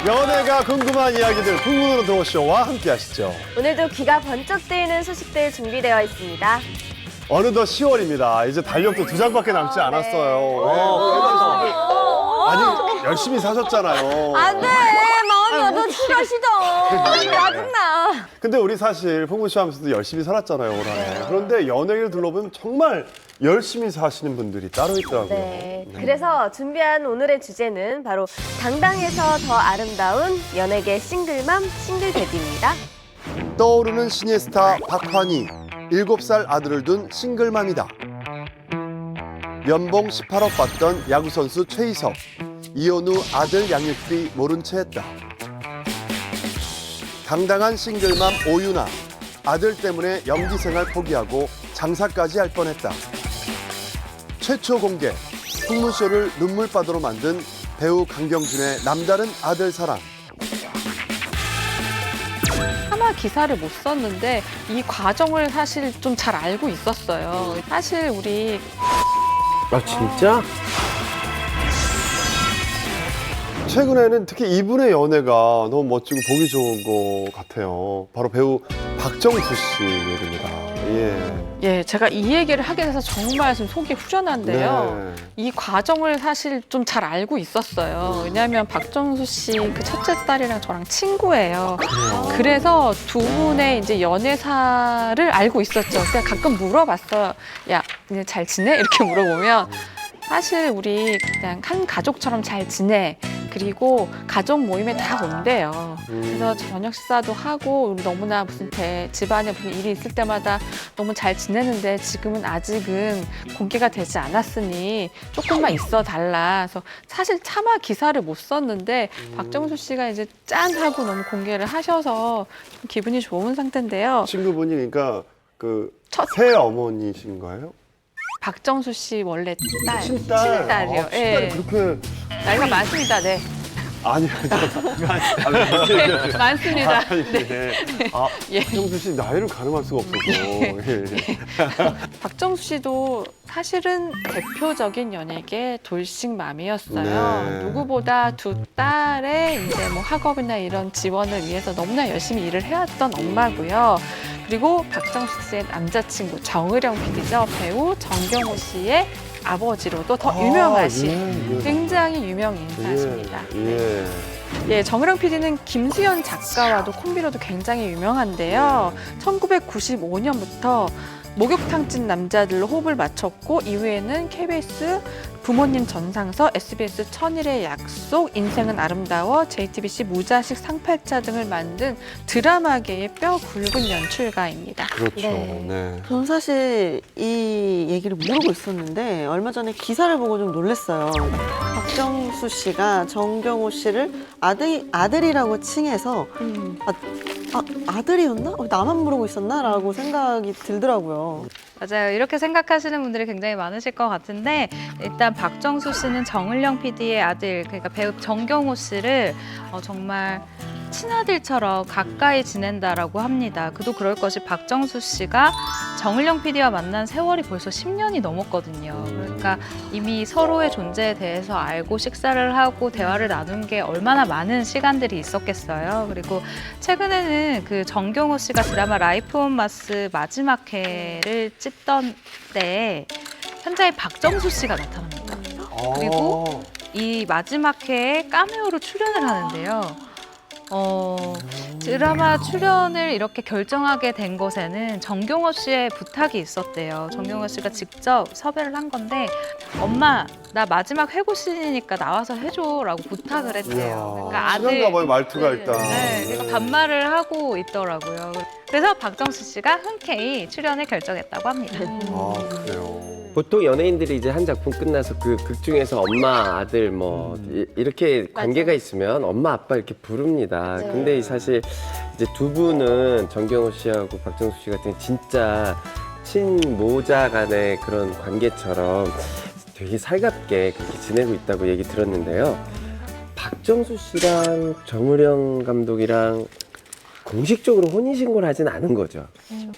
연애가 궁금한 이야기들 궁금으로 들어오쇼와 함께 하시죠. 오늘도 귀가 번쩍 뜨이는 소식들 준비되어 있습니다. 어느덧 10월입니다. 이제 달력도 2장밖에 남지 않았어요. 아니 열심히 사셨잖아요. 안 돼! 마음이 완전 쿨하시죠? 짜증나. 근데 우리 사실 풍문쇼 하면서도 열심히 살았잖아요, 올 한해. 그런데 연예계를 둘러보면 정말 열심히 사시는 분들이 따로 있더라고요. 네. 그래서 준비한 오늘의 주제는 바로 당당해서 더 아름다운 연예계 싱글맘, 싱글데뷔입니다. 떠오르는 신예 스타 박환희, 7살 아들을 둔 싱글맘이다. 연봉 18억 받던 야구선수 최희석, 이혼 후 아들 양육비 모른 채 했다. 당당한 싱글맘 오유나, 아들 때문에 연기 생활 포기하고 장사까지 할 뻔했다. 최초 공개, 풍문쇼를 눈물바다로 만든 배우 강경준의 남다른 아들 사랑. 차마 기사를 못 썼는데 이 과정을 사실 좀 잘 알고 있었어요. 사실 우리 아 진짜? 최근에는 특히 이분의 연애가 너무 멋지고 보기 좋은 것 같아요. 바로 배우 박정수 씨 얘기입니다. 예, 제가 이 얘기를 하게 돼서 정말 좀 속이 후련한데요. 네. 이 과정을 사실 좀 잘 알고 있었어요. 왜냐하면 박정수 씨 그 첫째 딸이랑 저랑 친구예요. 그래서 두 분의 이제 연애사를 알고 있었죠. 그냥 가끔 물어봤어요. 야, 이제 잘 지내? 이렇게 물어보면 사실 우리 그냥 한 가족처럼 잘 지내. 그리고 가족 모임에 다 온대요. 그래서 저녁 식사도 하고 우리 너무나 집안에 무슨 일이 있을 때마다 너무 잘 지내는데 지금은 아직은 공개가 되지 않았으니 조금만 있어 달라. 그래서 사실 차마 기사를 못 썼는데 박정수 씨가 이제 짠 하고 너무 공개를 하셔서 좀 기분이 좋은 상태인데요. 친구분이 그러니까 그 첫- 새 어머니신가요? 박정수 씨 원래 딸, 친딸. 친딸이요. 아, 친딸이 예. 그렇게 나이가 많습니다. 네. 아니 많습니다. 네. 아, 예. 박정수 씨 나이를 가늠할 수가 없어서. 예. 박정수 씨도 사실은 대표적인 연예계 돌싱맘이었어요. 네. 누구보다 두 딸의 이제 뭐 학업이나 이런 지원을 위해서 너무나 열심히 일을 해왔던 엄마고요. 그리고 박정수 씨의 남자친구 정의령 PD죠. 배우 정경호 씨의 아버지로도 더 유명하신 예, 예. 굉장히 유명 인사십니다. 예. 예, 정의령 PD는 김수현 작가와도 콤비로도 굉장히 유명한데요. 1995년부터 목욕탕 찐 남자들로 호흡을 맞췄고 이후에는 KBS 부모님 전상서, SBS 천일의 약속, 인생은 아름다워, JTBC 무자식 상팔자 등을 만든 드라마계의 뼈 굵은 연출가입니다. 그렇죠. 네. 네. 저는 사실 이 얘기를 모르고 있었는데 얼마 전에 기사를 보고 좀 놀랐어요. 박정수 씨가 정경호 씨를 아들이라고 칭해서 아들이었나? 나만 모르고 있었나? 라고 생각이 들더라고요. 맞아요. 이렇게 생각하시는 분들이 굉장히 많으실 것 같은데 일단 박정수 씨는 정을령 PD의 아들, 그러니까 배우 정경호 씨를 정말 친아들처럼 가까이 지낸다라고 합니다. 그도 그럴 것이 박정수 씨가 정을령 PD와 만난 세월이 벌써 10년이 넘었거든요. 그러니까 이미 서로의 존재에 대해서 알고 식사를 하고 대화를 나눈 게 얼마나 많은 시간들이 있었겠어요. 그리고 최근에는 그 정경호 씨가 드라마 라이프 온 마스 마지막 회를 찍던 때에 현장에 박정수 씨가 나타납니다. 그리고 이 마지막 회에 카메오로 출연을 하는데요. 드라마 출연을 이렇게 결정하게 된 것에는 정경호 씨의 부탁이 있었대요. 정경호 씨가 직접 섭외를 한 건데 엄마 나 마지막 회고신이니까 나와서 해줘라고 부탁을 했대요. 그러니까 친한가 봐요, 말투가 일단. 네, 그러니까 반말을 하고 있더라고요. 그래서 박정수 씨가 흔쾌히 출연을 결정했다고 합니다. 아, 그래요. 보통 연예인들이 이제 한 작품 끝나서 그 극 중에서 엄마, 아들 뭐 이렇게 관계가 있으면 엄마, 아빠 이렇게 부릅니다. 근데 사실 이제 두 분은 정경호 씨하고 박정수 씨 같은 진짜 친모자 간의 그런 관계처럼 되게 살갑게 그렇게 지내고 있다고 얘기 들었는데요. 박정수 씨랑 정우영 감독이랑 공식적으로 혼인신고를 하진 않은 거죠.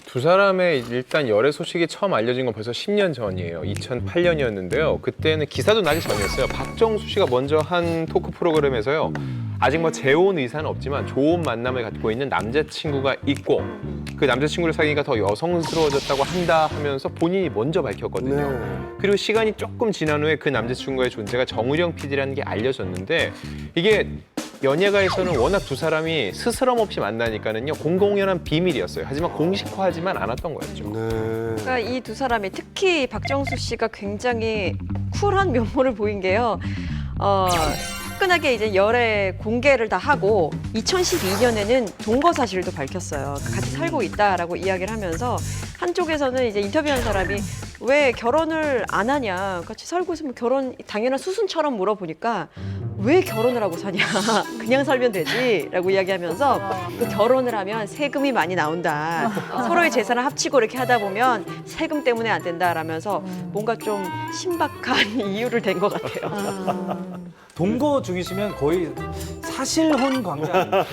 두 사람의 일단 열애 소식이 처음 알려진 건 벌써 10년 전이에요. 2008년이었는데요. 그때는 기사도 나기 전이었어요. 박정수 씨가 먼저 한 토크 프로그램에서요. 아직 뭐 재혼 의사는 없지만 좋은 만남을 갖고 있는 남자친구가 있고 그 남자친구를 사귀니까 더 여성스러워졌다고 한다 하면서 본인이 먼저 밝혔거든요. 네. 그리고 시간이 조금 지난 후에 그 남자친구의 존재가 정우령 PD라는 게 알려졌는데 이게 연예가에서는 워낙 두 사람이 스스럼 없이 만나니까는요 공공연한 비밀이었어요. 하지만 공식화하지만 않았던 거였죠. 네. 그러니까 이 두 사람이 특히 박정수 씨가 굉장히 쿨한 면모를 보인 게요. 화끈하게 이제 열애 공개를 다 하고 2012년에는 동거 사실도 밝혔어요. 같이 살고 있다라고 이야기를 하면서 한쪽에서는 이제 인터뷰한 사람이 왜 결혼을 안 하냐, 같이 살고 있으면 결혼 당연한 수순처럼 물어보니까 왜 결혼을 하고 사냐, 그냥 살면 되지라고 이야기하면서 그 결혼을 하면 세금이 많이 나온다, 서로의 재산을 합치고 이렇게 하다 보면 세금 때문에 안 된다라면서 뭔가 좀 신박한 이유를 댄 것 같아요. 동거 중이시면 거의 사실혼 관계 아니에요?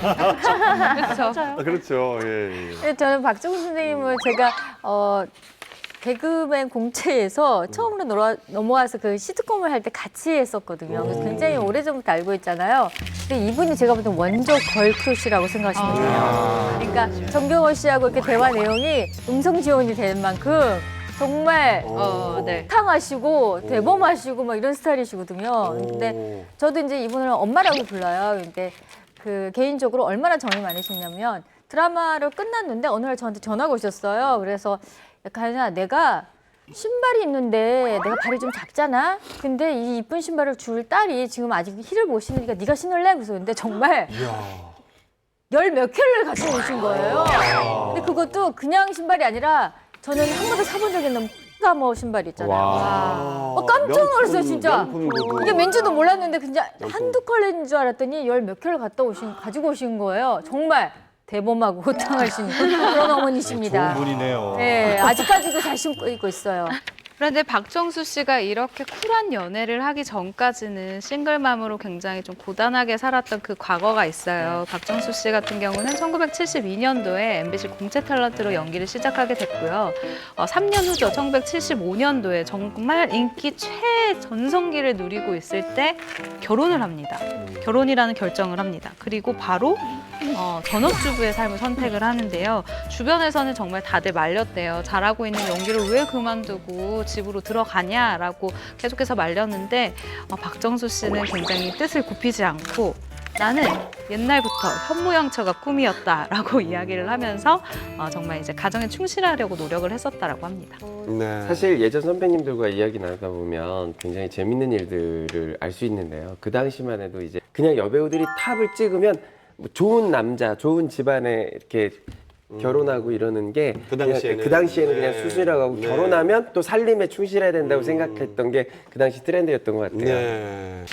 그렇죠. 그렇죠. 예, 예. 저는 박정훈 선생님을 제가 개그맨 공채에서 처음으로 넘어와서 그 시트콤을 할 때 같이 했었거든요. 그래서 굉장히 오래전부터 알고 있잖아요. 근데 이분이 제가 볼 때 원조 걸크러쉬라고 생각하시면 돼요. 그러니까 정경호 씨하고 이렇게 대화 내용이 음성 지원이 될 만큼 정말 네. 탕하시고 대범하시고 막 이런 스타일이시거든요. 근데 저도 이제 이분을 엄마라고 불러요. 근데 그 개인적으로 얼마나 정이 많으셨냐면 드라마를 끝났는데 어느 날 저한테 전화가 오셨어요. 그래서 약간 내가 신발이 있는데 내가 발이 좀 작잖아. 근데 이 이쁜 신발을 줄 딸이 지금 아직 힐을 못 신으니까 네가 신을래? 그래서 근데 정말 열 몇 켤레를 갖고 오신 거예요. 근데 그것도 그냥 신발이 아니라 저는 한 번도 사본 적이 없는 까머 신발 있잖아요. 깜짝 놀랐어요, 진짜. 명품 구두. 이게 맨지도 몰랐는데 그냥 한두 컬레인 줄 알았더니 열 몇 켤레 가지고 오신 거예요. 정말 대범하고 호탕하신 그런 어머니십니다. 좋은 분이네요. 네, 아직까지도 잘 신고 있고 있어요. 그런데 박정수 씨가 이렇게 쿨한 연애를 하기 전까지는 싱글맘으로 굉장히 좀 고단하게 살았던 그 과거가 있어요. 박정수 씨 같은 경우는 1972년도에 MBC 공채 탤런트로 연기를 시작하게 됐고요. 3년 후죠. 1975년도에 정말 인기 최전성기를 누리고 있을 때 결혼을 합니다. 결혼이라는 결정을 합니다. 그리고 바로 전업주부의 삶을 선택을 하는데요. 주변에서는 정말 다들 말렸대요. 잘하고 있는 연기를 왜 그만두고 집으로 들어가냐라고 계속해서 말렸는데 박정수 씨는 굉장히 뜻을 굽히지 않고 나는 옛날부터 현모양처가 꿈이었다라고 이야기를 하면서 정말 이제 가정에 충실하려고 노력을 했었다라고 합니다. 네. 사실 예전 선배님들과 이야기 나누다 보면 굉장히 재밌는 일들을 알 수 있는데요. 그 당시만 해도 이제 그냥 여배우들이 탑을 찍으면 뭐 좋은 남자, 좋은 집안에 이렇게 결혼하고 이러는 게 그 당시에는. 그 당시에는 그냥 네. 수술이라고 하고 네. 결혼하면 또 살림에 충실해야 된다고 생각했던 게 그 당시 트렌드였던 것 같아요. 네.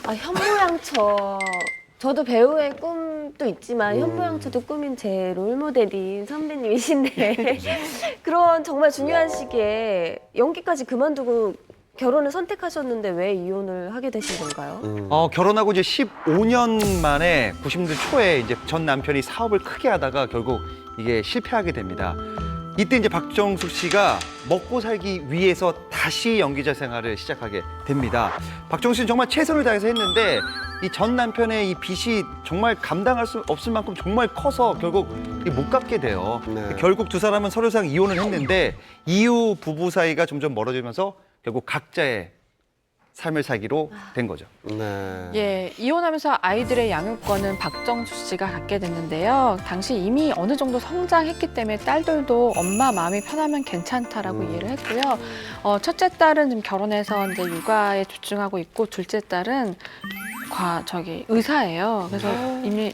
현모양처. 저도 배우의 꿈도 있지만 현모양처도 꿈인 제 롤모델인 선배님이신데 그런 정말 중요한 시기에 연기까지 그만두고 결혼을 선택하셨는데 왜 이혼을 하게 되신 건가요? 결혼하고 이제 15년 만에 90년 초에 이제 전 남편이 사업을 크게 하다가 결국 이게 실패하게 됩니다. 이때 이제 박정숙 씨가 먹고 살기 위해서 다시 연기자 생활을 시작하게 됩니다. 박정숙 씨는 정말 최선을 다해서 했는데 이 전 남편의 이 빚이 정말 감당할 수 없을 만큼 정말 커서 결국 못 갚게 돼요. 네. 결국 두 사람은 서류상 이혼을 했는데 이후 부부 사이가 점점 멀어지면서 결국 각자의 삶을 살기로 된 거죠. 네. 예, 이혼하면서 아이들의 양육권은 박정수 씨가 갖게 됐는데요. 당시 이미 어느 정도 성장했기 때문에 딸들도 엄마 마음이 편하면 괜찮다라고 이해를 했고요. 첫째 딸은 지금 결혼해서 이제 육아에 집중하고 있고 둘째 딸은 의사예요. 그래서 이미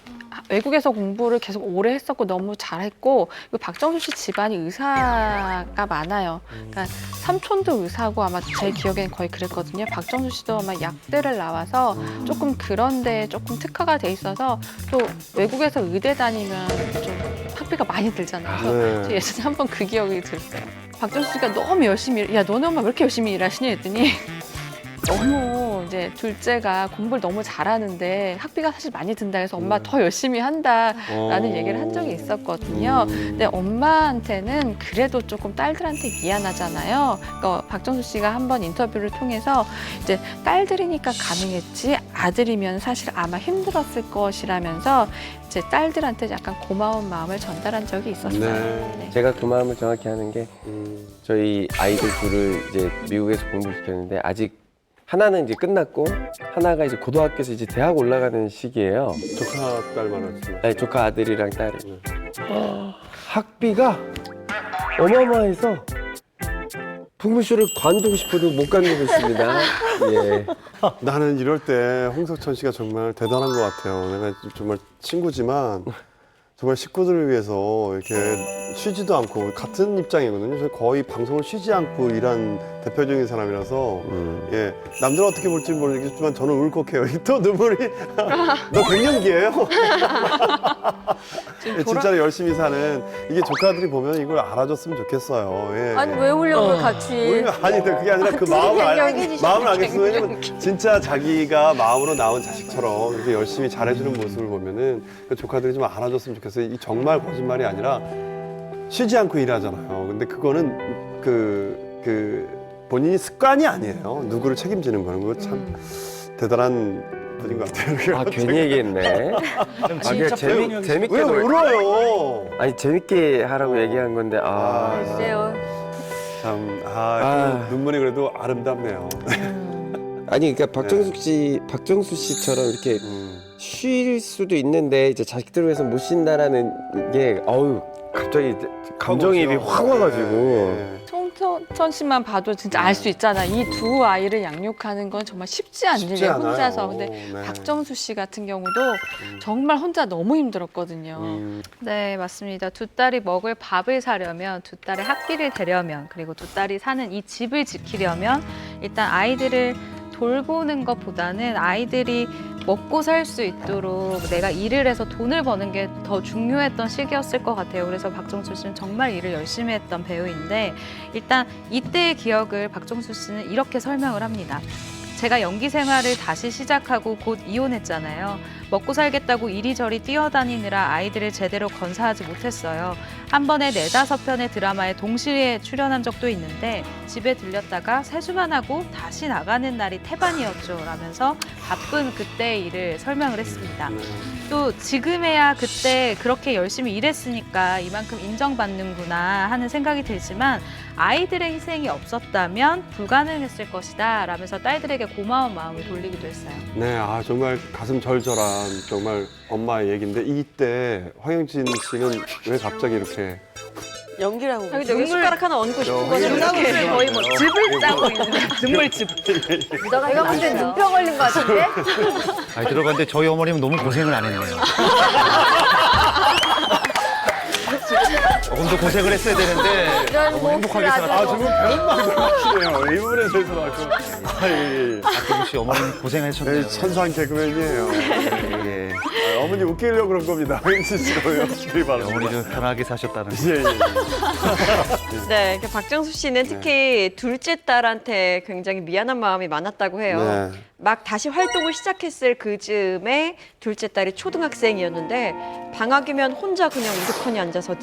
외국에서 공부를 계속 오래 했었고 너무 잘했고 그리고 박정수 씨 집안이 의사가 많아요. 그러니까 삼촌도 의사고 아마 제 기억에는 거의 그랬거든요. 박정수 씨도 아마 약대를 나와서 조금 그런 데에 조금 특화가 돼 있어서 또 외국에서 의대 다니면 좀 학비가 많이 들잖아요. 그래서 네. 저 예전에 한번 그 기억이 들었어요. 박정수 씨가 너무 열심히 야 너네 엄마 왜 이렇게 열심히 일하시니 했더니 너무 이제 둘째가 공부를 너무 잘하는데 학비가 사실 많이 든다 해서 엄마 더 열심히 한다라는 얘기를 한 적이 있었거든요. 근데 엄마한테는 그래도 조금 딸들한테 미안하잖아요. 그러니까 박정수 씨가 한번 인터뷰를 통해서 이제 딸들이니까 가능했지 아들이면 사실 아마 힘들었을 것이라면서 이제 딸들한테 약간 고마운 마음을 전달한 적이 있었어요. 네. 네. 제가 그 마음을 정확히 하는 게 저희 아이들 둘을 이제 미국에서 공부를 시켰는데 아직 하나는 이제 끝났고 하나가 이제 고등학교에서 이제 대학 올라가는 시기예요. 조카 딸 말하지. 네, 조카 아들이랑 딸이. 학비가 어마어마해서 풍물쇼를 관두고 싶어도 못 관두고 있습니다. 예. 나는 이럴 때 홍석천 씨가 정말 대단한 것 같아요. 내가 정말 친구지만 정말 식구들을 위해서 이렇게 쉬지도 않고 같은 입장이거든요. 저 거의 방송을 쉬지 않고 일한 대표적인 사람이라서 예 남들은 어떻게 볼지 모르겠지만 저는 울컥해요. 또 눈물이 너 갱년기예요? 진짜로 열심히 사는 이게 조카들이 보면 이걸 알아줬으면 좋겠어요. 예. 아니 왜 울려고 같이. 아니 근데 그게 아니라 그 마음을 알겠어요. 왜냐면 진짜 자기가 마음으로 낳은 자식처럼 이렇게 열심히 잘해주는 모습을 보면은 그 조카들이 좀 알아줬으면 좋겠어요. 이 정말 거짓말이 아니라 쉬지 않고 일하잖아요. 근데 그거는 본인이 습관이 아니에요. 누구를 책임지는 거는 그거 참 대단한 분인 것 같아요. 아 괜히 얘기했네. 진짜 재밌게 왜 울어요? 아니 재밌게 하라고 얘기한 건데 글쎄요. 참 아. 눈물이 그래도 아름답네요. 아니 그러니까 박정수 씨처럼 이렇게 쉴 수도 있는데 이제 자식들을 위해서 못 쉰다라는 게 갑자기 감정이입이 확 와가지고 송천 씨만 봐도 진짜 알 수 있잖아. 이 두 아이를 양육하는 건 정말 쉽지 않은 쉽지 일이에요, 않아요. 혼자서. 근데 네. 박정수 씨 같은 경우도 정말 혼자 너무 힘들었거든요. 네, 맞습니다. 두 딸이 먹을 밥을 사려면, 두 딸의 학비를 대려면, 그리고 두 딸이 사는 이 집을 지키려면 일단 아이들을 돌보는 것보다는 아이들이 먹고 살 수 있도록 내가 일을 해서 돈을 버는 게 더 중요했던 시기였을 것 같아요. 그래서 박정수 씨는 정말 일을 열심히 했던 배우인데 일단 이때의 기억을 박정수 씨는 이렇게 설명을 합니다. 제가 연기 생활을 다시 시작하고 곧 이혼했잖아요. 먹고 살겠다고 이리저리 뛰어다니느라 아이들을 제대로 건사하지 못했어요. 한 번에 4-5편의 드라마에 동시에 출연한 적도 있는데 집에 들렸다가 세수만 하고 다시 나가는 날이 태반이었죠. 라면서 바쁜 그때의 일을 설명을 했습니다. 또 지금에야 그때 그렇게 열심히 일했으니까 이만큼 인정받는구나 하는 생각이 들지만 아이들의 희생이 없었다면 불가능했을 것이다 라면서 딸들에게 고마운 마음을 돌리기도 했어요. 네, 정말 가슴 절절한 정말 엄마의 얘기인데 이때 황영진 씨는 왜 갑자기 이렇게 연기라고. 여기 숟가락 하나 얹고 싶은 거죠. 이렇게 거의 뭐 즙을 짜고 있는데 눈물즙. 내가 봤을 때 눈병 걸린 것 같은데? 아니 들어봤는데 저희 어머님은 너무 고생을 안 했네요. 조금 더 고생을 했어야 되는데 너무 행복하게 살았다. 지금 배는 말을 하시네요. 이 부분에 대해서 박정수 씨 어머님 고생하셨네요. 천상 개그맨이에요. 예. 어머니 웃기려고 그런 겁니다. 황영진 씨가 웃기길 바랍니다. 어머니도 편하게 사셨다는. 예. 네, 박정수 씨는 특히 둘째 딸한테 굉장히 미안한 마음이 많았다고 해요. 네. 막 다시 활동을 시작했을 그 즈음에 둘째 딸이 초등학생이었는데 방학이면 혼자 그냥 우두커니 앉아서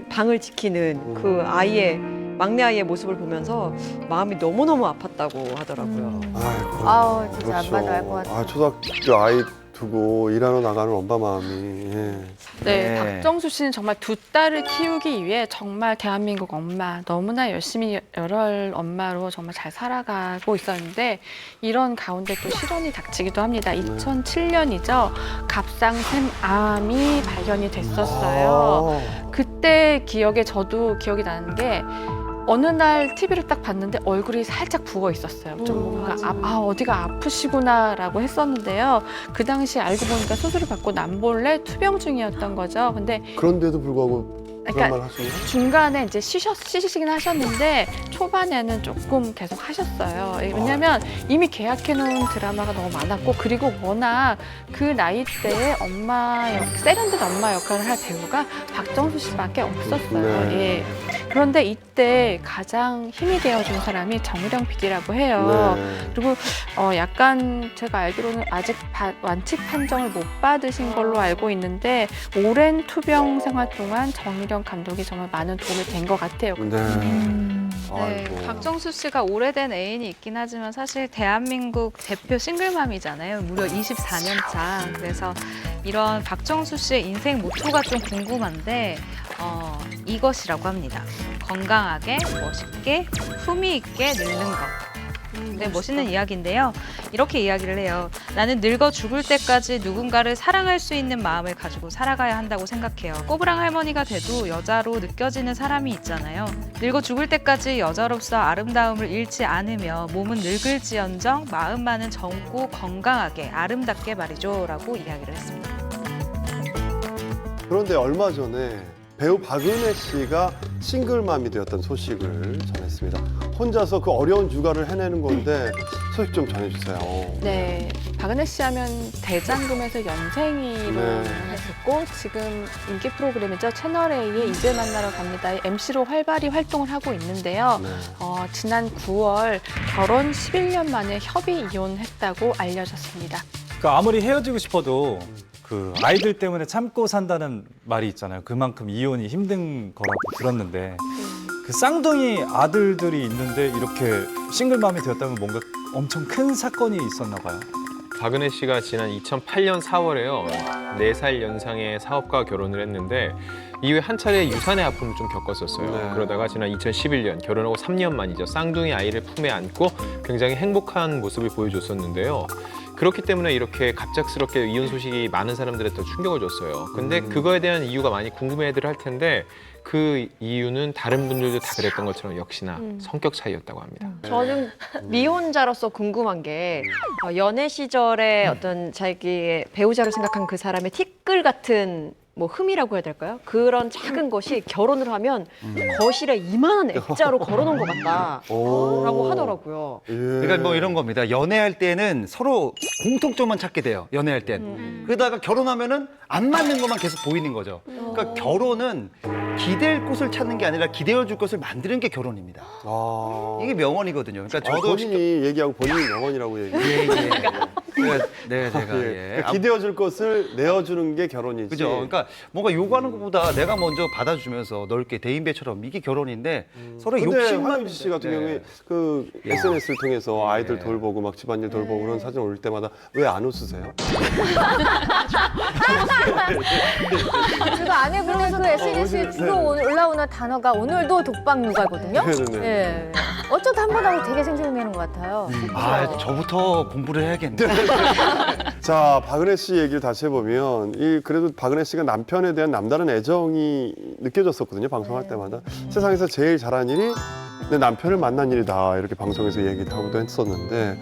방을 지키는 그 아이의 막내 아이의 모습을 보면서 마음이 너무너무 아팠다고 하더라고요. 아이고. 아우 진짜 그렇죠. 안 받아 할 것 같아. 초등학교 아이 두고 일하러 나가는 엄마 마음이. 예. 네, 네. 박정수 씨는 정말 두 딸을 키우기 위해 정말 대한민국 엄마, 너무나 열심히 열혈 엄마로 정말 잘 살아가고 있었는데 이런 가운데 또 실현이 닥치기도 합니다. 2007년이죠. 갑상샘암이 발견이 됐었어요. 그때 저도 기억이 나는 게 어느 날 TV를 딱 봤는데 얼굴이 살짝 부어 있었어요. 좀 뭔가 어디가 아프시구나라고 했었는데요. 그 당시 알고 보니까 수술을 받고 남몰래 투병 중이었던 거죠. 근데 그런데도 불구하고 그런 말 하시나요? 중간에 이제 쉬시긴 하셨는데 초반에는 조금 계속 하셨어요. 왜냐하면 이미 계약해놓은 드라마가 너무 많았고 그리고 워낙 그 나이대에 세련된 엄마 역할을 할 배우가 박정수 씨밖에 없었어요. 네. 예. 그런데 이때 가장 힘이 되어준 사람이 정유령 PD라고 해요. 네. 그리고 약간 제가 알기로는 아직 완치 판정을 못 받으신 걸로 알고 있는데 오랜 투병 생활 동안 정유령 감독이 정말 많은 도움이 된 것 같아요. 네. 네, 아이고. 박정수 씨가 오래된 애인이 있긴 하지만 사실 대한민국 대표 싱글맘이잖아요. 무려 24년 차. 그래서 이런 박정수 씨의 인생 모토가 좀 궁금한데 이것이라고 합니다. 건강하게, 멋있게, 품위 있게 늙는 것. 네, 멋있는 이야기인데요. 이렇게 이야기를 해요. 나는 늙어 죽을 때까지 누군가를 사랑할 수 있는 마음을 가지고 살아가야 한다고 생각해요. 꼬부랑 할머니가 돼도 여자로 느껴지는 사람이 있잖아요. 늙어 죽을 때까지 여자로서 아름다움을 잃지 않으며 몸은 늙을지언정 마음만은 젊고 건강하게 아름답게 말이죠. 라고 이야기를 했습니다. 그런데 얼마 전에 배우 박은혜 씨가 싱글맘이 되었던 소식을 전했습니다. 혼자서 그 어려운 육아를 해내는 건데 소식 좀 전해주세요. 네, 박은혜 씨 하면 대장금에서 연생이로 네. 했었고 지금 인기 프로그램이죠. 채널A의 이제 만나러 갑니다의 MC로 활발히 활동을 하고 있는데요. 네. 지난 9월 결혼 11년 만에 협의 이혼했다고 알려졌습니다. 그러니까 아무리 헤어지고 싶어도 그 아이들 때문에 참고 산다는 말이 있잖아요. 그만큼 이혼이 힘든 거라고 들었는데 그 쌍둥이 아들들이 있는데 이렇게 싱글맘이 되었다면 뭔가 엄청 큰 사건이 있었나 봐요. 박은혜 씨가 지난 2008년 4월에요. 4살 연상의 사업가와 결혼을 했는데 이후에 한 차례 유산의 아픔을 좀 겪었었어요. 네. 그러다가 지난 2011년 결혼하고 3년 만이죠. 쌍둥이 아이를 품에 안고 굉장히 행복한 모습을 보여줬었는데요. 그렇기 때문에 이렇게 갑작스럽게 이혼 소식이 많은 사람들한테 더 충격을 줬어요. 근데 그거에 대한 이유가 많이 궁금해들 할 텐데 그 이유는 다른 분들도 다 그랬던 것처럼 역시나 성격 차이였다고 합니다. 저는 미혼자로서 궁금한 게 연애 시절에 어떤 자기의 배우자로 생각한 그 사람의 티끌 같은 뭐 흠이라고 해야 될까요? 그런 작은 것이 결혼을 하면 거실에 이만한 액자로 걸어놓은 것 같다라고 하더라고요. 예. 그러니까 뭐 이런 겁니다. 연애할 때는 서로 공통점만 찾게 돼요. 연애할 땐. 그러다가 결혼하면은 안 맞는 것만 계속 보이는 거죠. 그러니까 결혼은 기댈 곳을 찾는 게 아니라 기대어줄 것을 만드는 게 결혼입니다. 아. 이게 명언이거든요. 그러니까 저도 본인이 얘기하고 본인이 영원이라고 얘기해요. 네, 제가 예. 기대어줄 것을 내어주는 게 결혼이지. 그죠. 그러니까 뭔가 요구하는 것보다 내가 먼저 받아주면서 넓게 대인배처럼 이게 결혼인데 서로 근데 욕심만 황윤지 씨 같은 네. 경우에 그 예. SNS를 통해서 아이들 네. 돌보고 막 집안일 돌보고 그런 사진 올릴 때마다 왜 안 웃으세요? 제가 아내분의 그 SNS에 주로 올라오는 단어가 오늘도 독박 육아거든요. 네네네. 예. 어쩌다 한 번 하고 되게 생생내는 것 같아요. 아, 저부터 공부를 해야겠네. 자, 박은혜 씨 얘기를 다시 해보면 그래도 박은혜 씨가 남편에 대한 남다른 애정이 느껴졌었거든요. 방송할 때마다. 세상에서 제일 잘한 일이 내 남편을 만난 일이다. 이렇게 방송에서 얘기하고도 했었는데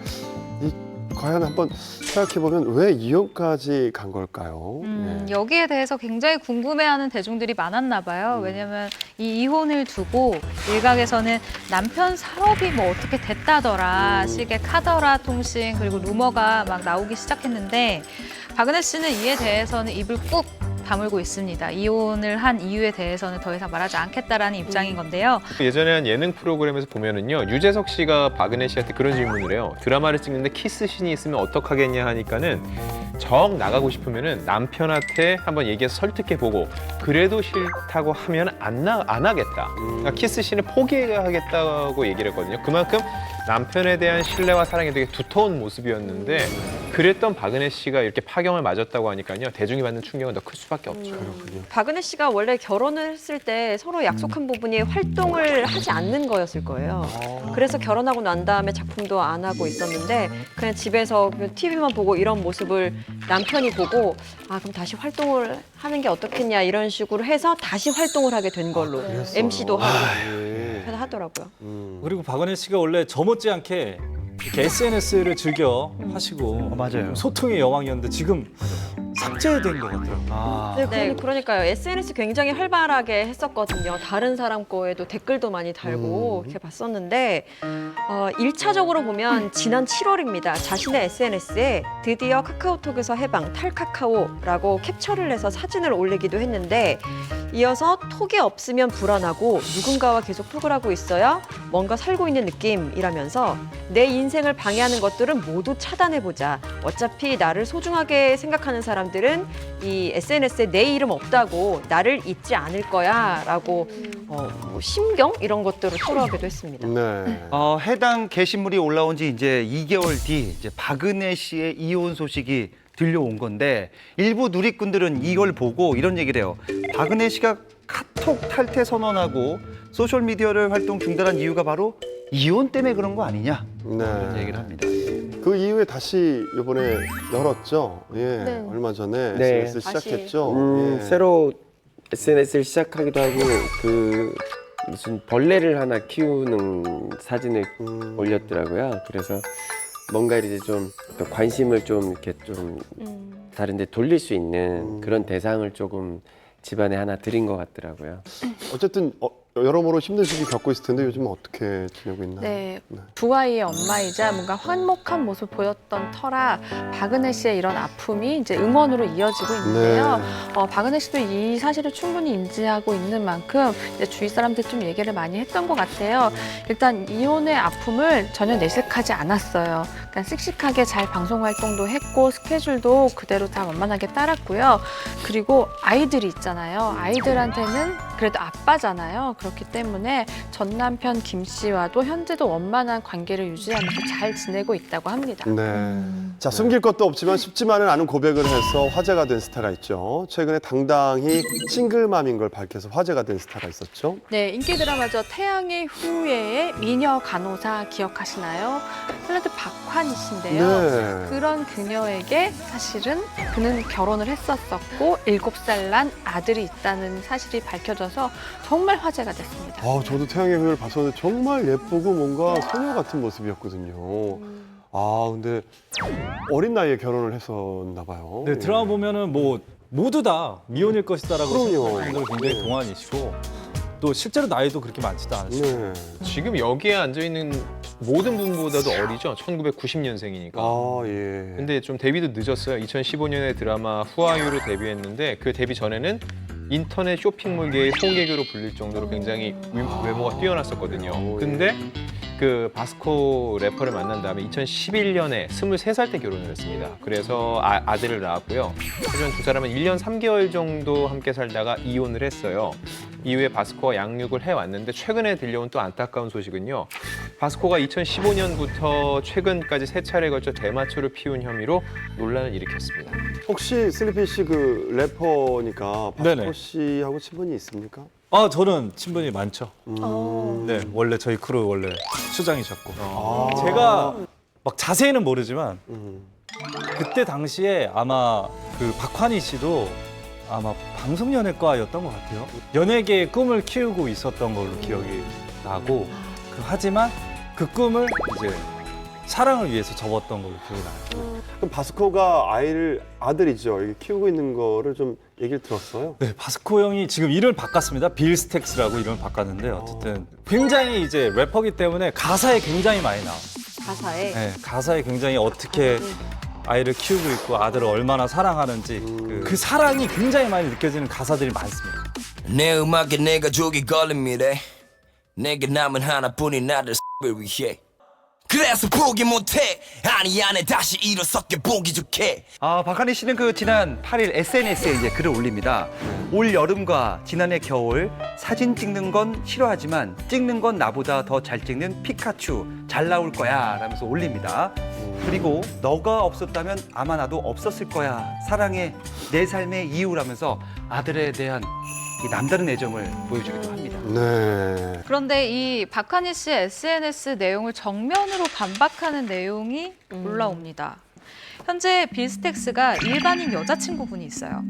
과연 한번 생각해보면 왜 이혼까지 간 걸까요? 예. 여기에 대해서 굉장히 궁금해하는 대중들이 많았나 봐요. 왜냐면 이 이혼을 두고 일각에서는 남편 사업이 뭐 어떻게 됐다더라 식의 카더라 통신 그리고 루머가 막 나오기 시작했는데 박은혜 씨는 이에 대해서는 입을 꾹 다물고 있습니다. 이혼을 한 이유에 대해서는 더 이상 말하지 않겠다라는 입장인 건데요. 예전에 한 예능 프로그램에서 보면은요, 유재석 씨가 박은혜 씨한테 그런 질문을 해요. 드라마를 찍는데 키스신이 있으면 어떡하겠냐 하니까는 정 나가고 싶으면은 남편한테 한번 얘기해서 설득해보고 그래도 싫다고 하면 안 하겠다. 그러니까 키스신을 포기하겠다고 얘기를 했거든요. 그만큼 남편에 대한 신뢰와 사랑이 되게 두터운 모습이었는데 그랬던 박은혜 씨가 이렇게 파경을 맞았다고 하니까요, 대중이 받는 충격은 더 클 수밖에 없죠. 박은혜 씨가 원래 결혼을 했을 때 서로 약속한 부분이 활동을 하지 않는 거였을 거예요. 그래서 결혼하고 난 다음에 작품도 안 하고 있었는데 그냥 집에서 TV만 보고 이런 모습을 남편이 보고 아 그럼 다시 활동을 하는 게 어떻겠냐 이런 식으로 해서 다시 활동을 하게 된 걸로 MC도 하고 해서 하더라고요. 그리고 박은혜 씨가 원래 저 못지않게 이렇게 SNS를 즐겨 하시고 맞아요. 소통의 여왕이었는데 지금 삭제된 것 같더라고요. 아. 네, 그러니까요. SNS 굉장히 활발하게 했었거든요. 다른 사람 거에도 댓글도 많이 달고 이렇게 봤었는데 1차적으로 보면 지난 7월입니다. 자신의 SNS에 드디어 카카오톡에서 해방 탈카카오라고 캡처를 해서 사진을 올리기도 했는데 이어서 톡이 없으면 불안하고 누군가와 계속 톡을 하고 있어야 뭔가 살고 있는 느낌이라면서 내 인생을 방해하는 것들은 모두 차단해보자. 어차피 나를 소중하게 생각하는 사람들 아들은 이 SNS에 내 이름 없다고 나를 잊지 않을 거야라고 뭐 심경 이런 것들을 토로하기도 했습니다. 네. 해당 게시물이 올라온 지 이제 2개월 뒤 이제 박은혜 씨의 이혼 소식이 들려온 건데 일부 누리꾼들은 이걸 보고 이런 얘기를 해요. 박은혜 씨가 카톡 탈퇴 선언하고 소셜미디어를 활동 중단한 이유가 바로 이혼 때문에 그런 거 아니냐 이런 네. 얘기를 합니다. 그 이후에 다시 이번에 열었죠. 예. 네. 얼마 전에 네. SNS 시작했죠. 예. 새로 SNS를 시작하기도 하고 그 무슨 벌레를 하나 키우는 사진을 올렸더라고요. 그래서 뭔가 이제 좀 더 관심을 좀 이렇게 좀 다른 데 돌릴 수 있는 그런 대상을 조금 집안에 하나 드린 것 같더라고요. 어쨌든 여러모로 힘든 시기 겪고 있을 텐데 요즘은 어떻게 지내고 있나요? 네, 두 아이의 엄마이자 뭔가 화목한 모습 보였던 터라 박은혜 씨의 이런 아픔이 이제 응원으로 이어지고 있는데요. 박은혜 씨도 이 사실을 충분히 인지하고 있는 만큼 이제 주위 사람들 좀 얘기를 많이 했던 것 같아요. 일단 이혼의 아픔을 전혀 내색하지 않았어요. 그러니까 씩씩하게 잘 방송 활동도 했고 스케줄도 그대로 다 원만하게 따랐고요. 그리고 아이들이 있잖아요. 아이들한테는 그래도 아빠잖아요. 그렇기 때문에 전 남편 김 씨와도 현재도 원만한 관계를 유지하면서 잘 지내고 있다고 합니다. 네. 자, 숨길 것도 없지만 쉽지만은 않은 고백을 해서 화제가 된 스타가 있죠. 최근에 당당히 싱글맘인 걸 밝혀서 화제가 된 스타가 있었죠. 네, 인기 드라마죠. 태양의 후예의 미녀 간호사 기억하시나요? 탤런트 박환희 씨인데요. 네. 그런 그녀에게 사실은 그는 결혼을 했었었고 7살 난 아들이 있다는 사실이 밝혀져서 정말 화제가 됐습니다. 저도 태양의 후예를 봤었는데 정말 예쁘고 뭔가 소녀 같은 모습이었거든요. 근데 어린 나이에 결혼을 했었나 봐요. 네, 드라마 보면은 뭐 모두 다 미혼일 것이다라고 그럼요. 생각하는 걸 굉장히 동안이시고 또 실제로 나이도 그렇게 많지도 않으시고 네. 지금 여기에 앉아 있는 모든 분보다도 어리죠. 1990년생이니까. 예. 근데 좀 데뷔도 늦었어요. 2015년에 드라마 후아유로 데뷔했는데 그 데뷔 전에는 인터넷 쇼핑몰계의 송혜교로 불릴 정도로 굉장히 외모가 뛰어났었거든요. 근데 그 바스코 래퍼를 만난 다음에 2011년에 23살 때 결혼을 했습니다. 그래서 아들을 낳았고요. 하지만 두 사람은 1년 3개월 정도 함께 살다가 이혼을 했어요. 이후에 바스코가 양육을 해왔는데 최근에 들려온 또 안타까운 소식은요. 바스코가 2015년부터 최근까지 3차례에 걸쳐 대마초를 피운 혐의로 논란을 일으켰습니다. 혹시 슬리피 씨 그 래퍼니까 바스코 네네. 씨하고 친분이 있습니까? 저는 친분이 많죠. 네, 원래 저희 크루 원래 수장이셨고 제가 막 자세히는 모르지만 그때 당시에 아마 그 박환희 씨도 아마 방송연예과였던 것 같아요. 연예계의 꿈을 키우고 있었던 걸로 기억이 나고 하지만 그 꿈을 이제 사랑을 위해서 접었던 걸로 기억이 나요. 그럼 바스코가 아들이죠. 이게 키우고 있는 거를 좀 얘기를 들었어요. 네, 바스코 형이 지금 이름을 바꿨습니다. 빌 스택스라고 이름을 바꿨는데 어쨌든 굉장히 이제 래퍼기 때문에 가사에 굉장히 많이 나와요. 가사에 네, 가사에 굉장히 어떻게 아이를 키우고 있고 아들을 얼마나 사랑하는지 그 사랑이 굉장히 많이 느껴지는 가사들이 많습니다. 내 음악에 내 가족이 걸림이래 내게 남은 하나뿐인 아들 X를 위해 그래서 포기 못해 아니 안에 다시 일어섰게 보기 좋게 박한희 씨는 그 지난 8일 SNS에 이제 글을 올립니다. 올 여름과 지난해 겨울 사진 찍는 건 싫어하지만 찍는 건 나보다 더 잘 찍는 피카츄 잘 나올 거야 라면서 올립니다. 그리고 너가 없었다면 아마 나도 없었을 거야. 사랑해 내 삶의 이유라면서 아들에 대한 이 남다른 애정을 보여주기도 합니다. 네. 그런데 이 박한희 씨의 SNS 내용을 정면으로 반박하는 내용이 올라옵니다. 현재 빌스텍스가 일반인 여자친구분이 있어요.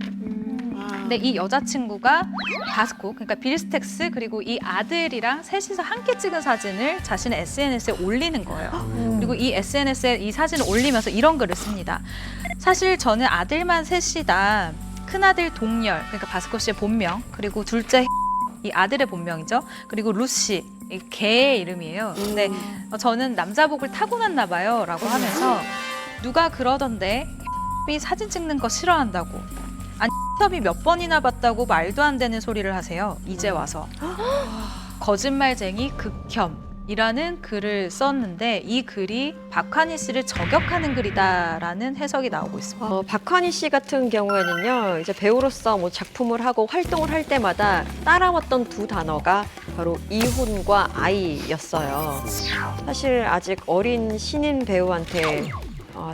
근데 이 여자친구가 바스코, 그러니까 빌스텍스 그리고 이 아들이랑 셋이서 함께 찍은 사진을 자신의 SNS에 올리는 거예요. 그리고 이 SNS에 이 사진을 올리면서 이런 글을 씁니다. 사실 저는 아들만 셋이다. 큰아들 동열, 그러니까 바스코 씨의 본명, 그리고 둘째 이 아들의 본명이죠. 그리고 루시, 이 개의 이름이에요. 근데 저는 남자복을 타고났나 봐요 라고 하면서 누가 그러던데 이 사진 찍는 거 싫어한다고. 아니 섭이 몇 번이나 봤다고 말도 안 되는 소리를 하세요. 이제 와서. 거짓말쟁이 극혐. 이라는 글을 썼는데 이 글이 박환희 씨를 저격하는 글이다라는 해석이 나오고 있습니다. 박환희 씨 같은 경우에는요, 이제 배우로서 뭐 작품을 하고 활동을 할 때마다 따라왔던 두 단어가 바로 이혼과 아이였어요. 사실 아직 어린 신인 배우한테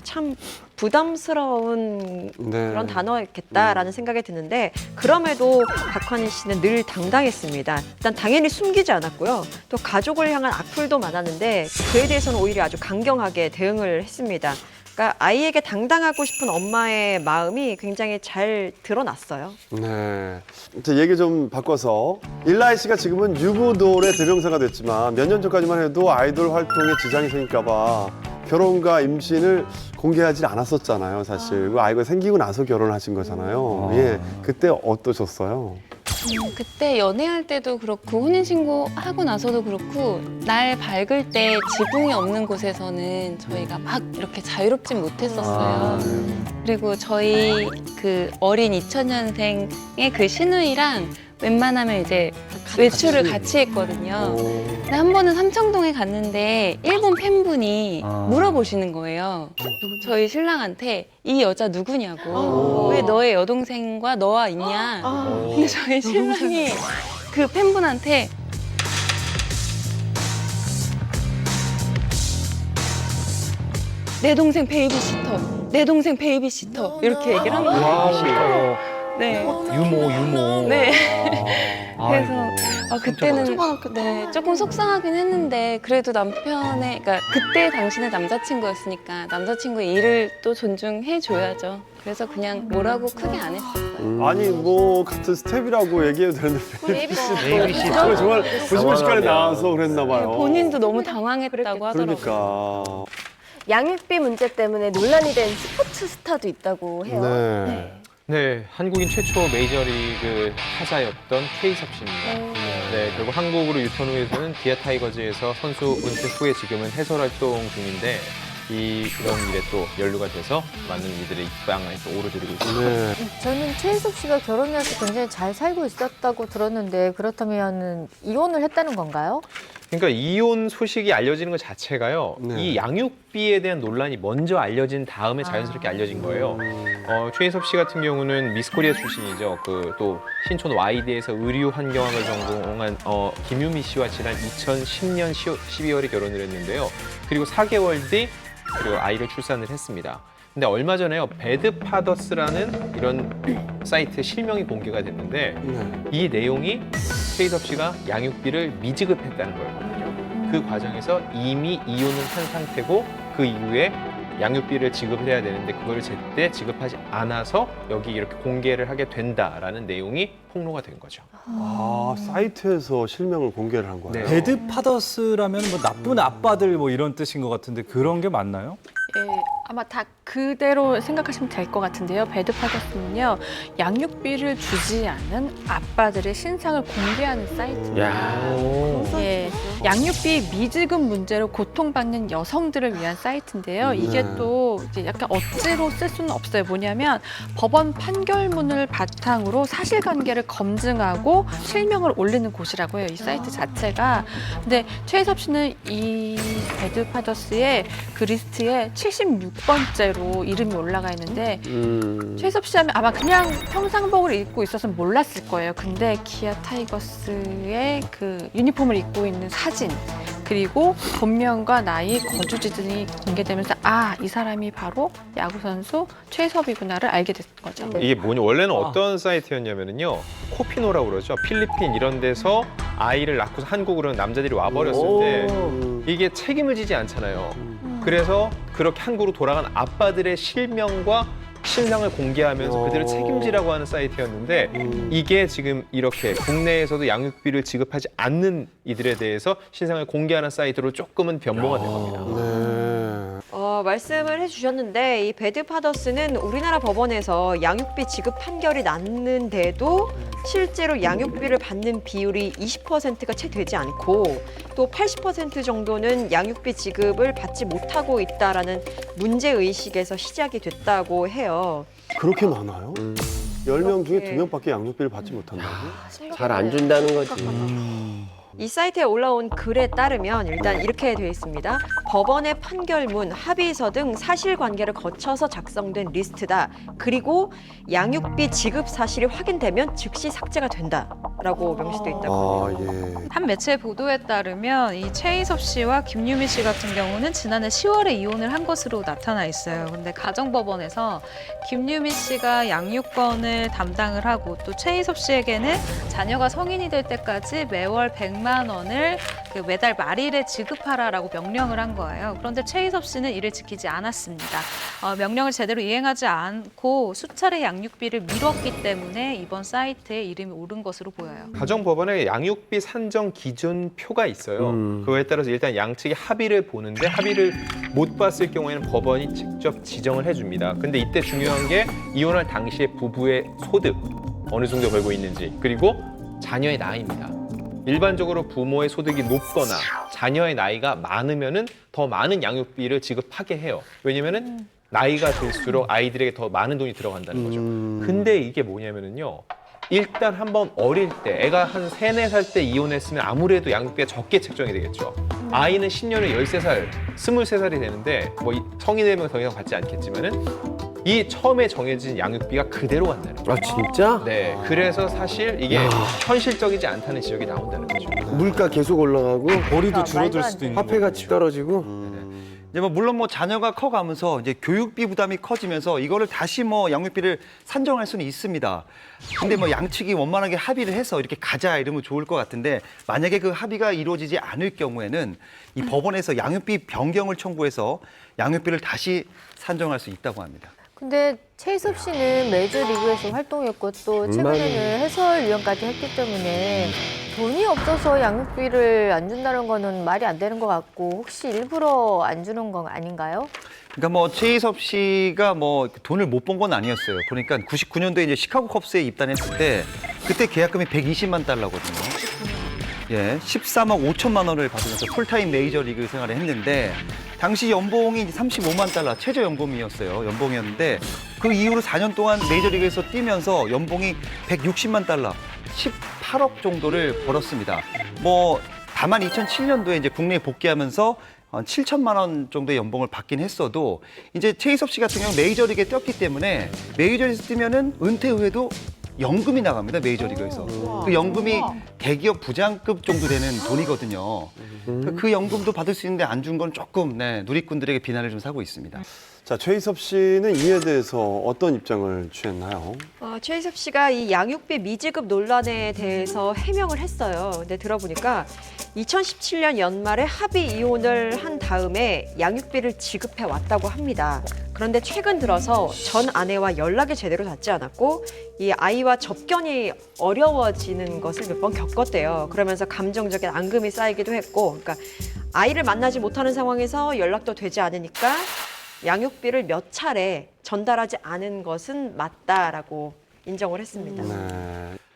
참 부담스러운 그런 단어였겠다라는 생각이 드는데 그럼에도 박환희 씨는 늘 당당했습니다. 일단 당연히 숨기지 않았고요. 또 가족을 향한 악플도 많았는데 그에 대해서는 오히려 아주 강경하게 대응을 했습니다. 그러니까 아이에게 당당하고 싶은 엄마의 마음이 굉장히 잘 드러났어요. 네. 이제 얘기 좀 바꿔서 일라이 씨가 지금은 유부돌의 대명사가 됐지만 몇 년 전까지만 해도 아이돌 활동에 지장이 생길까 봐 결혼과 임신을 공개하지 않았었잖아요, 사실. 그 아이가 생기고 나서 결혼하신 거잖아요. 예. 그때 어떠셨어요? 그때 연애할 때도 그렇고 혼인신고하고 나서도 그렇고 날 밝을 때 지붕이 없는 곳에서는 저희가 막 이렇게 자유롭진 못했었어요. 그리고 저희 그 어린 2000년생의 그 신우이랑 웬만하면 이제 외출을 같이 했거든요. 근데 한 번은 삼청동에 갔는데 일본 팬분이 물어보시는 거예요. 저희 신랑한테 이 여자 누구냐고. 왜 너의 여동생과 너와 있냐. 근데 저희 신랑이 그 팬분한테 내 동생 베이비시터, 내 동생 베이비시터 이렇게 얘기를 한 거예요. 네. 유모. 네. 그래서 그때는 조금 속상하긴 했는데 그래도 그러니까 그때 당신의 남자친구였으니까 남자친구의 일을 또 존중해 줘야죠. 그래서 그냥 뭐라고 크게 안 했어요. 아니 뭐 같은 스텝이라고 얘기해도 되는데 베이비시터 정말 부심한 시간에 나와서 그랬나 봐요. 본인도 너무 당황했다고 하더라고요. 그러니까. 양육비 문제 때문에 논란이 된 스포츠 스타도 있다고 해요. 네. 네, 한국인 최초 메이저리그 타자였던 K섭 씨입니다. 네, 결국 한국으로 유턴 후에서는 기아 타이거즈에서 선수 은퇴 후에 지금은 해설 활동 중인데 이런 일에 또 연루가 돼서 많은 이들의 입방에 또 오르드리고 있습니다. 네. 저는 최희섭 씨가 결혼해서 굉장히 잘 살고 있었다고 들었는데 그렇다면 이혼을 했다는 건가요? 그러니까 이혼 소식이 알려지는 것 자체가요. 네. 이 양육비에 대한 논란이 먼저 알려진 다음에 자연스럽게 알려진 거예요. 최희섭 씨 같은 경우는 미스코리아 출신이죠. 그 또 신촌 Y대에서 의류 환경학을 전공한 김유미 씨와 지난 2010년 12월에 결혼을 했는데요. 그리고 4개월 뒤 그리고 아이를 출산을 했습니다. 근데 얼마 전에요, 배드파더스라는 이런 사이트 실명이 공개가 됐는데 이 내용이 최희섭 씨가 양육비를 미지급했다는 거였거든요. 그 과정에서 이미 이혼을 한 상태고 그 이후에 양육비를 지급을 해야 되는데 그걸 제때 지급하지 않아서 여기 이렇게 공개를 하게 된다라는 내용이 폭로가 된 거죠. 아, 사이트에서 실명을 공개를 한 거예요? 배드파더스라면 뭐 나쁜 아빠들 뭐 이런 뜻인 것 같은데 그런 게 맞나요? 예, 아마 다 그대로 생각하시면 될 것 같은데요. 배드파더스는요, 양육비를 주지 않은 아빠들의 신상을 공개하는 사이트입니다. 예, 양육비 미지급 문제로 고통받는 여성들을 위한 사이트인데요. 이게 또 이제 약간 억지로 쓸 수는 없어요. 뭐냐면 법원 판결문을 바탕으로 사실관계를 검증하고 실명을 올리는 곳이라고 해요. 이 사이트 자체가. 근데 최희섭 씨는 이 배드파더스의 그 리스트에 76번째로 이름이 올라가 있는데 최희섭 씨 하면 아마 그냥 평상복을 입고 있었으면 몰랐을 거예요. 근데 기아 타이거스의 그 유니폼을 입고 있는 사진 그리고 본명과 나이, 거주지 등이 공개되면서 이 사람이 바로 야구선수 최희섭이구나를 알게 된 거죠. 이게 원래는 어떤 사이트였냐면요, 코피노라고 그러죠. 필리핀 이런 데서 아이를 낳고서 한국으로 남자들이 와버렸을 때 이게 책임을 지지 않잖아요. 그래서 그렇게 한국으로 돌아간 아빠들의 실명과 신상을 공개하면서 그들을 책임지라고 하는 사이트였는데 이게 지금 이렇게 국내에서도 양육비를 지급하지 않는 이들에 대해서 신상을 공개하는 사이트로 조금은 변모가 된 겁니다. 말씀을 해주셨는데 이 배드파더스는 우리나라 법원에서 양육비 지급 판결이 났는데도 실제로 양육비를 받는 비율이 20%가 채 되지 않고 또 80% 정도는 양육비 지급을 받지 못하고 있다라는 문제의식에서 시작이 됐다고 해요. 그렇게 많아요? 10명 중에 2명밖에 양육비를 받지 못한다고? 잘 안 준다는 거지. 이 사이트에 올라온 글에 따르면 일단 이렇게 되어 있습니다. 법원의 판결문, 합의서 등 사실관계를 거쳐서 작성된 리스트다. 그리고 양육비 지급 사실이 확인되면 즉시 삭제가 된다라고 명시돼 있다고 합니다. 예. 한 매체 보도에 따르면 이 최희섭 씨와 김유미 씨 같은 경우는 지난해 10월에 이혼을 한 것으로 나타나 있어요. 근데 가정법원에서 김유미 씨가 양육권을 담당을 하고 또 최희섭 씨에게는 자녀가 성인이 될 때까지 매월 100만 원을 그 매달 말일에 지급하라라고 명령을 한 거예요. 그런데 최희섭 씨는 이를 지키지 않았습니다. 명령을 제대로 이행하지 않고 수차례 양육비를 미뤘기 때문에 이번 사이트에 이름이 오른 것으로 보여요. 가정법원에 양육비 산정 기준표가 있어요. 그거에 따라서 일단 양측이 합의를 보는데 합의를 못 봤을 경우에는 법원이 직접 지정을 해줍니다. 근데 이때 중요한 게 이혼할 당시에 부부의 소득 어느 정도 벌고 있는지 그리고 자녀의 나이입니다. 일반적으로 부모의 소득이 높거나 자녀의 나이가 많으면은 더 많은 양육비를 지급하게 해요. 왜냐면은 나이가 들수록 아이들에게 더 많은 돈이 들어간다는 거죠. 근데 이게 뭐냐면은요. 일단 한번 어릴 때 애가 한 3, 4살 때 이혼했으면 아무래도 양육비가 적게 책정이 되겠죠. 아이는 10년에 13살, 23살이 되는데 뭐 성인이 되면 더 이상 받지 않겠지만은 이 처음에 정해진 양육비가 그대로 간다는 거죠. 아 진짜? 네, 그래서 사실 이게 현실적이지 않다는 지적이 나온다는 거죠. 물가 계속 올라가고 벌이도 줄어들 수도 있는 화폐 가치 떨어지고. 이제 뭐 물론 뭐 자녀가 커가면서 이제 교육비 부담이 커지면서 이거를 다시 뭐 양육비를 산정할 수는 있습니다. 근데 뭐 양측이 원만하게 합의를 해서 이렇게 가자 이러면 좋을 것 같은데 만약에 그 합의가 이루어지지 않을 경우에는 이 법원에서 양육비 변경을 청구해서 양육비를 다시 산정할 수 있다고 합니다. 근데 최희섭 씨는 메이저리그에서 활동했고 또 최근에는 해설위원까지 했기 때문에 돈이 없어서 양육비를 안 준다는 거는 말이 안 되는 것 같고 혹시 일부러 안 주는 건 아닌가요? 그러니까 뭐 최희섭 씨가 뭐 돈을 못 번 건 아니었어요. 그러니까 99년도에 이제 시카고 컵스에 입단했을 때 그때 계약금이 120만 달러거든요. 예, 13억 5천만 원을 받으면서 풀타임 메이저리그 생활을 했는데 당시 연봉이 35만 달러 최저 연봉이었어요. 연봉이었는데 그 이후로 4년 동안 메이저리그에서 뛰면서 연봉이 160만 달러, 18억 정도를 벌었습니다. 뭐 다만 2007년도에 이제 국내에 복귀하면서 7천만 원 정도의 연봉을 받긴 했어도 이제 최희섭 씨 같은 경우 메이저리그에 뛰었기 때문에 메이저리그에서 뛰면은 은퇴 후에도 연금이 나갑니다. 메이저리그에서. 그 연금이 대기업 부장급 정도 되는 돈이거든요. 그 연금도 받을 수 있는데 안 준 건 조금 누리꾼들에게 비난을 좀 사고 있습니다. 자, 최희섭 씨는 이에 대해서 어떤 입장을 취했나요? 최희섭 씨가 이 양육비 미지급 논란에 대해서 해명을 했어요. 근데 들어보니까 2017년 연말에 합의 이혼을 한 다음에 양육비를 지급해 왔다고 합니다. 그런데 최근 들어서 전 아내와 연락이 제대로 닿지 않았고 이 아이와 접견이 어려워지는 것을 몇 번 겪었대요. 그러면서 감정적인 앙금이 쌓이기도 했고, 그러니까 아이를 만나지 못하는 상황에서 연락도 되지 않으니까 양육비를 몇 차례 전달하지 않은 것은 맞다라고 인정을 했습니다.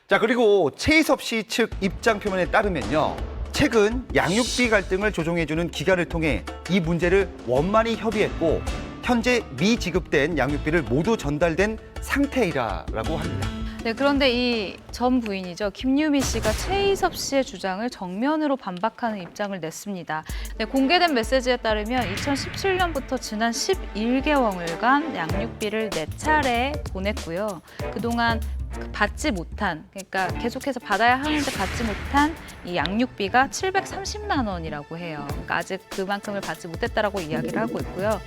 자, 그리고 최희섭 씨 측 입장 표명에 따르면요. 최근 양육비 갈등을 조정해주는 기관을 통해 이 문제를 원만히 협의했고 현재 미지급된 양육비를 모두 전달된 상태이라고 합니다. 네, 그런데 이 전 부인이죠. 김유미 씨가 최희섭 씨의 주장을 정면으로 반박하는 입장을 냈습니다. 네, 공개된 메시지에 따르면 2017년부터 지난 11개월간 양육비를 4차례 보냈고요. 그동안 받지 못한, 그러니까 계속해서 받아야 하는데 받지 못한 이 양육비가 730만 원이라고 해요. 그러니까 아직 그만큼을 받지 못했다라고 이야기를 하고 있고요.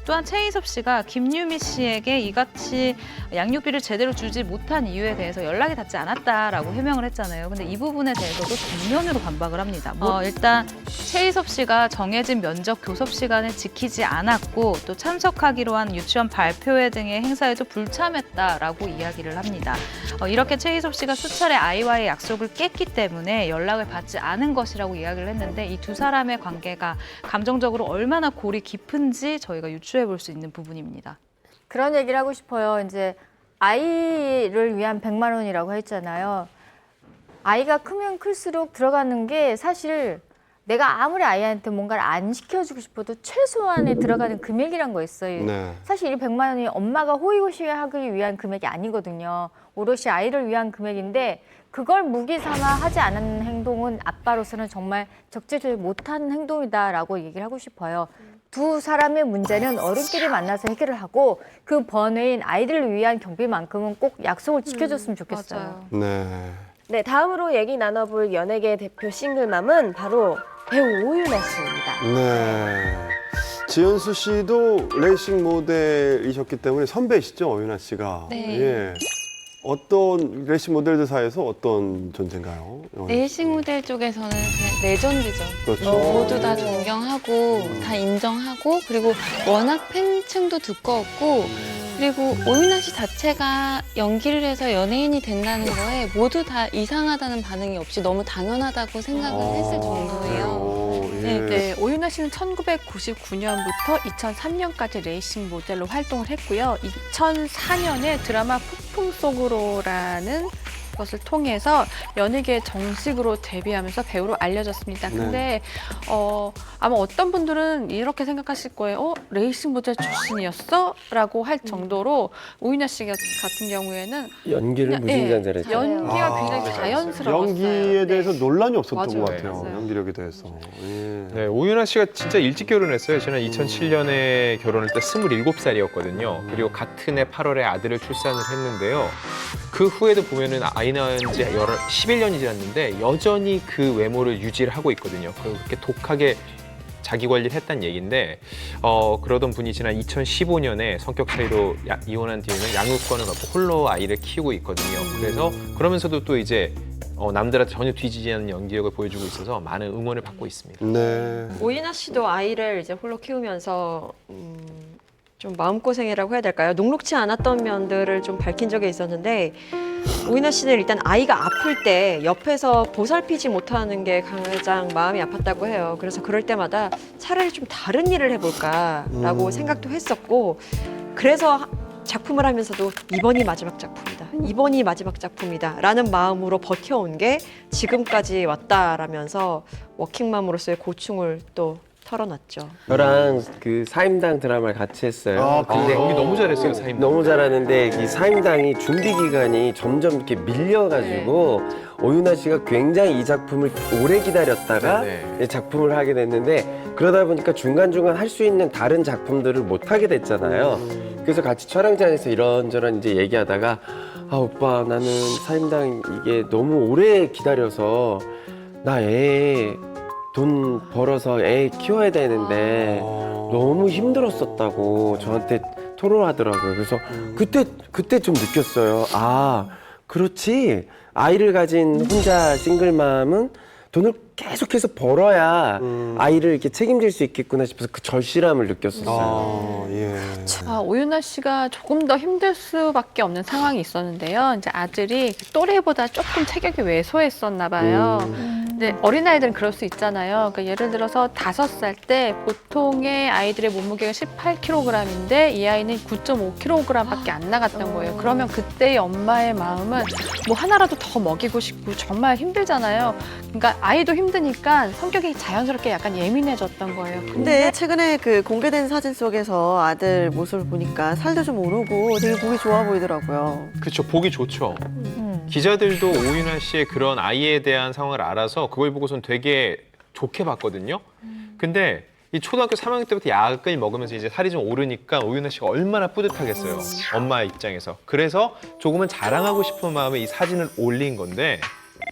또한 최희섭 씨가 김유미 씨에게 이같이 양육비를 제대로 주지 못한 이유에 대해서 연락이 닿지 않았다라고 해명을 했잖아요. 근데 이 부분에 대해서도 정면으로 반박을 합니다. 일단 최희섭 씨가 정해진 면접 교섭 시간을 지키지 않았고 또 참석하기로 한 유치원 발표회 등의 행사에도 불참했다라고 이야기를 합니다. 이렇게 최희섭 씨가 수차례 아이와의 약속을 깼기 때문에 연락을 받지 않은 것이라고 이야기를 했는데 이 두 사람의 관계가 감정적으로 얼마나 골이 깊은지 저희가 유추해 볼 수 있는 부분입니다. 그런 얘기를 하고 싶어요. 이제 아이를 위한 100만 원이라고 했잖아요. 아이가 크면 클수록 들어가는 게 사실 내가 아무리 아이한테 뭔가를 안 시켜주고 싶어도 최소한에 들어가는 금액이란 거 있어요. 네. 사실 이 100만 원이 엄마가 호의호식하기 위한 금액이 아니거든요. 오롯이 아이를 위한 금액인데 그걸 무기 삼아 하지 않은 행동은 행동은 아빠로서는 정말 적재적이 못한 행동이다라고 얘기를 하고 싶어요. 두 사람의 문제는 어른끼리 만나서 해결을 하고 그 번외인 아이들을 위한 경비만큼은 꼭 약속을 지켜줬으면 좋겠어요. 네. 네, 다음으로 얘기 나눠볼 연예계 대표 싱글맘은 바로 배우 오유나 씨입니다. 네. 지연수 씨도 레이싱 모델이셨기 때문에 선배시죠, 오유나 씨가. 네. 예. 어떤 레이싱 모델들 사이에서 어떤 존재인가요? 레이싱 모델 쪽에서는 그냥 레전드죠. 그렇죠. 모두 다 존경하고 다 인정하고 그리고 워낙 팬층도 두꺼웠고 그리고 오유나 씨 자체가 연기를 해서 연예인이 된다는 거에 모두 다 이상하다는 반응이 없이 너무 당연하다고 생각을 했을 정도예요. 예. 네, 오유나 씨는 1999년부터 2003년까지 레이싱 모델로 활동을 했고요. 2004년에 드라마 폭풍 속으로라는 것을 통해서 연예계에 정식으로 데뷔하면서 배우로 알려졌습니다. 근데 아마 어떤 분들은 이렇게 생각하실 거예요. 레이싱 모델 출신이었어? 라고 할 정도로 오유나 씨 같은 경우에는 연기를 무진장 잘했죠. 연기가 굉장히 자연스러웠어요. 연기에 대해서 논란이 없었던 맞아요. 것 같아요. 맞아요. 연기력에 대해서. 예. 네, 오유나 씨가 진짜 일찍 결혼했어요. 저는 2007년에 결혼할 때 27살이었거든요. 그리고 같은 해 8월에 아들을 출산을 했는데요. 그 후에도 보면은 아이 낳은 지 11년이 지났는데 여전히 그 외모를 유지를 하고 있거든요. 그렇게 독하게 자기 관리를 했다는 얘기인데 그러던 분이 지난 2015년에 성격 차이로 이혼한 뒤에는 양육권을 갖고 홀로 아이를 키우고 있거든요. 그래서 그러면서도 또 이제 남들한테 전혀 뒤지지 않는 연기력을 보여주고 있어서 많은 응원을 받고 있습니다. 네. 오이나 씨도 아이를 이제 홀로 키우면서 좀 마음고생이라고 해야 될까요? 녹록지 않았던 면들을 좀 밝힌 적이 있었는데 오이나 씨는 일단 아이가 아플 때 옆에서 보살피지 못하는 게 가장 마음이 아팠다고 해요. 그래서 그럴 때마다 차라리 좀 다른 일을 해볼까라고 생각도 했었고 그래서 작품을 하면서도 이번이 마지막 작품이다. 이번이 마지막 작품이다. 라는 마음으로 버텨온 게 지금까지 왔다라면서 워킹맘으로서의 고충을 또 털어놨죠. 저랑 그 사임당 드라마를 같이 했어요. 근데 연기 너무 잘했어요, 사임당. 너무 잘하는데 이 사임당이 준비 기간이 점점 이렇게 밀려가지고 오유나 씨가 굉장히 이 작품을 오래 기다렸다가 네. 이 작품을 하게 됐는데 그러다 보니까 중간중간 할 수 있는 다른 작품들을 못 하게 됐잖아요. 그래서 같이 촬영장에서 이런저런 이제 얘기하다가 아 오빠 나는 사임당 이게 너무 오래 기다려서 나 애 돈 벌어서 애 키워야 되는데 너무 힘들었었다고 저한테 토로하더라고요. 그래서 그때 좀 느꼈어요. 아, 그렇지. 아이를 가진 혼자 싱글맘은 돈을 계속해서 벌어야 아이를 이렇게 책임질 수 있겠구나 싶어서 그 절실함을 느꼈었어요. 예. 오유나 씨가 조금 더 힘들 수밖에 없는 상황이 있었는데요. 이제 아들이 또래보다 조금 체격이 왜소했었나 봐요. 근데 어린아이들은 그럴 수 있잖아요. 그러니까 예를 들어서 5살 때 보통의 아이들의 몸무게가 18kg인데 이 아이는 9.5kg밖에 안 나갔던 거예요. 그러면 그때의 엄마의 마음은 뭐 하나라도 더 먹이고 싶고 정말 힘들잖아요. 그러니까 아이도 힘드니까 성격이 자연스럽게 약간 예민해졌던 거예요. 근데 최근에 그 공개된 사진 속에서 아들 모습을 보니까 살도 좀 오르고 되게 보기 좋아 보이더라고요. 그렇죠. 보기 좋죠. 기자들도 오유나 씨의 그런 아이에 대한 상황을 알아서 그걸 보고선 되게 좋게 봤거든요. 근데 이 초등학교 3학년 때부터 약을 먹으면서 이제 살이 좀 오르니까 오유나 씨가 얼마나 뿌듯하겠어요. 엄마 입장에서. 그래서 조금은 자랑하고 싶은 마음에 이 사진을 올린 건데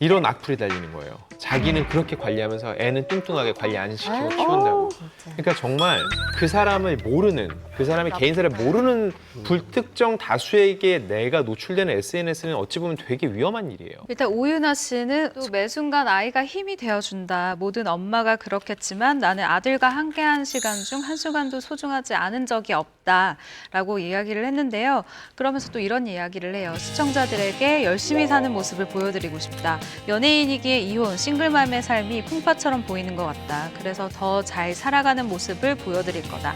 이런 악플이 달리는 거예요. 자기는 그렇게 관리하면서 애는 뚱뚱하게 관리 안 시키고 키운다고. 그러니까 정말 그 사람을 모르는, 그 사람의 개인사를 모르는 불특정 다수에게 내가 노출되는 SNS는 어찌 보면 되게 위험한 일이에요. 일단 오유나 씨는 또 매 순간 아이가 힘이 되어준다. 모든 엄마가 그렇겠지만 나는 아들과 함께한 시간 중 한순간도 소중하지 않은 적이 없다라고 이야기를 했는데요. 그러면서 또 이런 이야기를 해요. 시청자들에게 열심히 사는 모습을 보여드리고 싶다. 연예인이기에 이혼, 싱글맘의 삶이 풍파처럼 보이는 것 같다. 그래서 더 잘 살아가는 모습을 보여드릴 거다.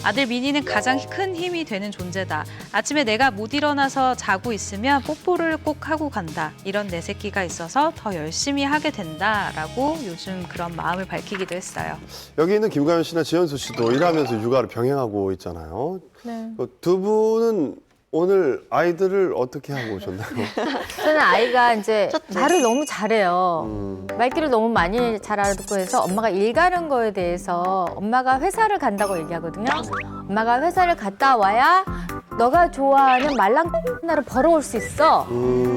아들 민희는 가장 큰 힘이 되는 존재다. 아침에 내가 못 일어나서 자고 있으면 뽀뽀를 꼭 하고 간다. 이런 내 새끼가 있어서 더 열심히 하게 된다라고 요즘 그런 마음을 밝히기도 했어요. 여기 있는 김가연 씨나 지연수 씨도 일하면서 육아를 병행하고 있잖아요. 네. 두 분은 오늘 아이들을 어떻게 하고 오셨나요? 저는 아이가 이제 말을 너무 잘해요. 말귀를 너무 많이 잘 알아듣고 해서 엄마가 일 가는 거에 대해서 엄마가 회사를 간다고 얘기하거든요. 엄마가 회사를 갔다 와야 너가 좋아하는 말랑 하나를 벌어올 수 있어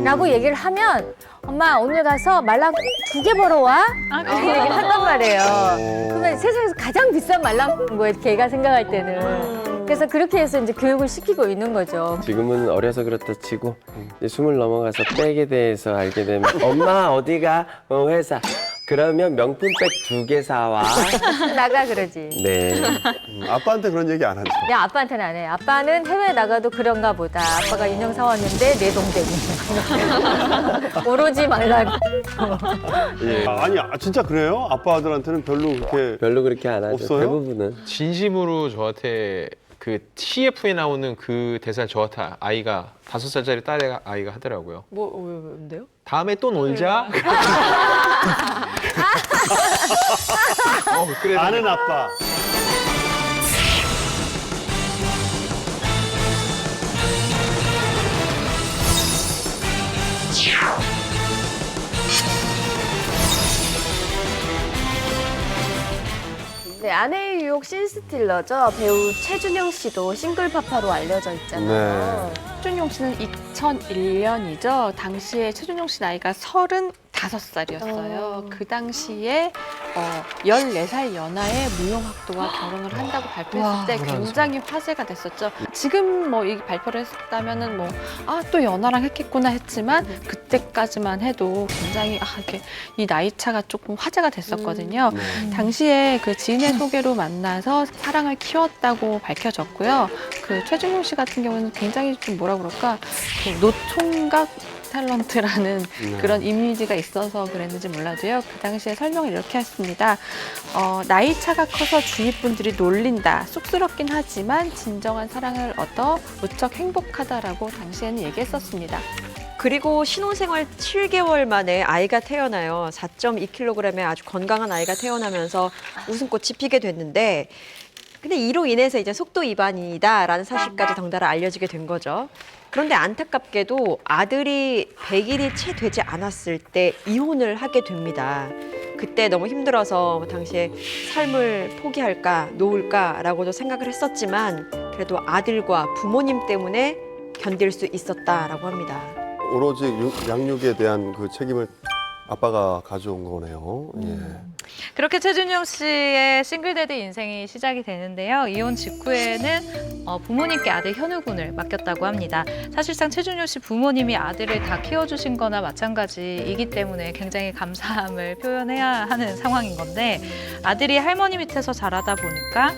라고 얘기를 하면 엄마 오늘 가서 말랑 2개 벌어와 이렇게 얘기를 한단 말이에요. 그러면 세상에서 가장 비싼 말랑 거예요 걔가 생각할 때는. 그래서 그렇게 해서 이제 교육을 시키고 있는 거죠. 지금은 어려서 그렇다 치고 이제 20 넘어가서 백에 대해서 알게 되면 엄마 어디가? 회사. 그러면 명품백 2개 사와. 나가 그러지. 네. 아빠한테 그런 얘기 안 하죠. 야 아빠한테는 안 해. 아빠는 해외 나가도 그런가 보다. 아빠가 인형 사왔는데 내 동생이. 오로지 말라고. 예. 아니 진짜 그래요? 아빠들한테는 별로 그렇게 안 하죠. 없어요? 대부분은. 진심으로 저한테 그 CF에 나오는 그 대사를 저한테 아이가 5살짜리 딸 아이가 하더라고요. 뭔데요? 다음에 또 놀자. 그래서 아는 아빠. 네, 아내의 유혹 신스틸러죠. 배우 최준영 씨도 싱글파파로 알려져 있잖아요. 최준용 씨는 2001년이죠. 당시에 최준용 씨 나이가 35살이었어요. 그 당시에 14살 연하의 무용학도와 결혼을 한다고 발표했을 때 굉장히 화제가 됐었죠. 지금 뭐 이 발표를 했다면은 뭐 또 연하랑 했겠구나 했지만 그때까지만 해도 굉장히 이렇게 이 나이 차가 조금 화제가 됐었거든요. 당시에 그 지인의 소개로 만나서 사랑을 키웠다고 밝혀졌고요. 그 최준용 씨 같은 경우는 굉장히 좀 뭐라 그럴까 그 노총각 탤런트라는 그런 이미지가 있어서 그랬는지 몰라도요. 그 당시에 설명을 이렇게 했습니다. 나이 차가 커서 주위 분들이 놀린다. 쑥스럽긴 하지만 진정한 사랑을 얻어 무척 행복하다라고 당시에는 얘기했었습니다. 그리고 신혼생활 7개월 만에 아이가 태어나요. 4.2kg의 아주 건강한 아이가 태어나면서 웃음꽃이 피게 됐는데 근데 이로 인해서 이제 속도 위반이다라는 사실까지 덩달아 알려지게 된 거죠. 그런데 안타깝게도 아들이 100일이 채 되지 않았을 때 이혼을 하게 됩니다. 그때 너무 힘들어서 당시에 삶을 포기할까 놓을까라고도 생각을 했었지만 그래도 아들과 부모님 때문에 견딜 수 있었다라고 합니다. 오로지 양육에 대한 그 책임을 아빠가 가져온 거네요. 예. 그렇게 최준용 씨의 싱글데드 인생이 시작이 되는데요. 이혼 직후에는 부모님께 아들 현우군을 맡겼다고 합니다. 사실상 최준용 씨 부모님이 아들을 다 키워주신 거나 마찬가지이기 때문에 굉장히 감사함을 표현해야 하는 상황인 건데 아들이 할머니 밑에서 자라다 보니까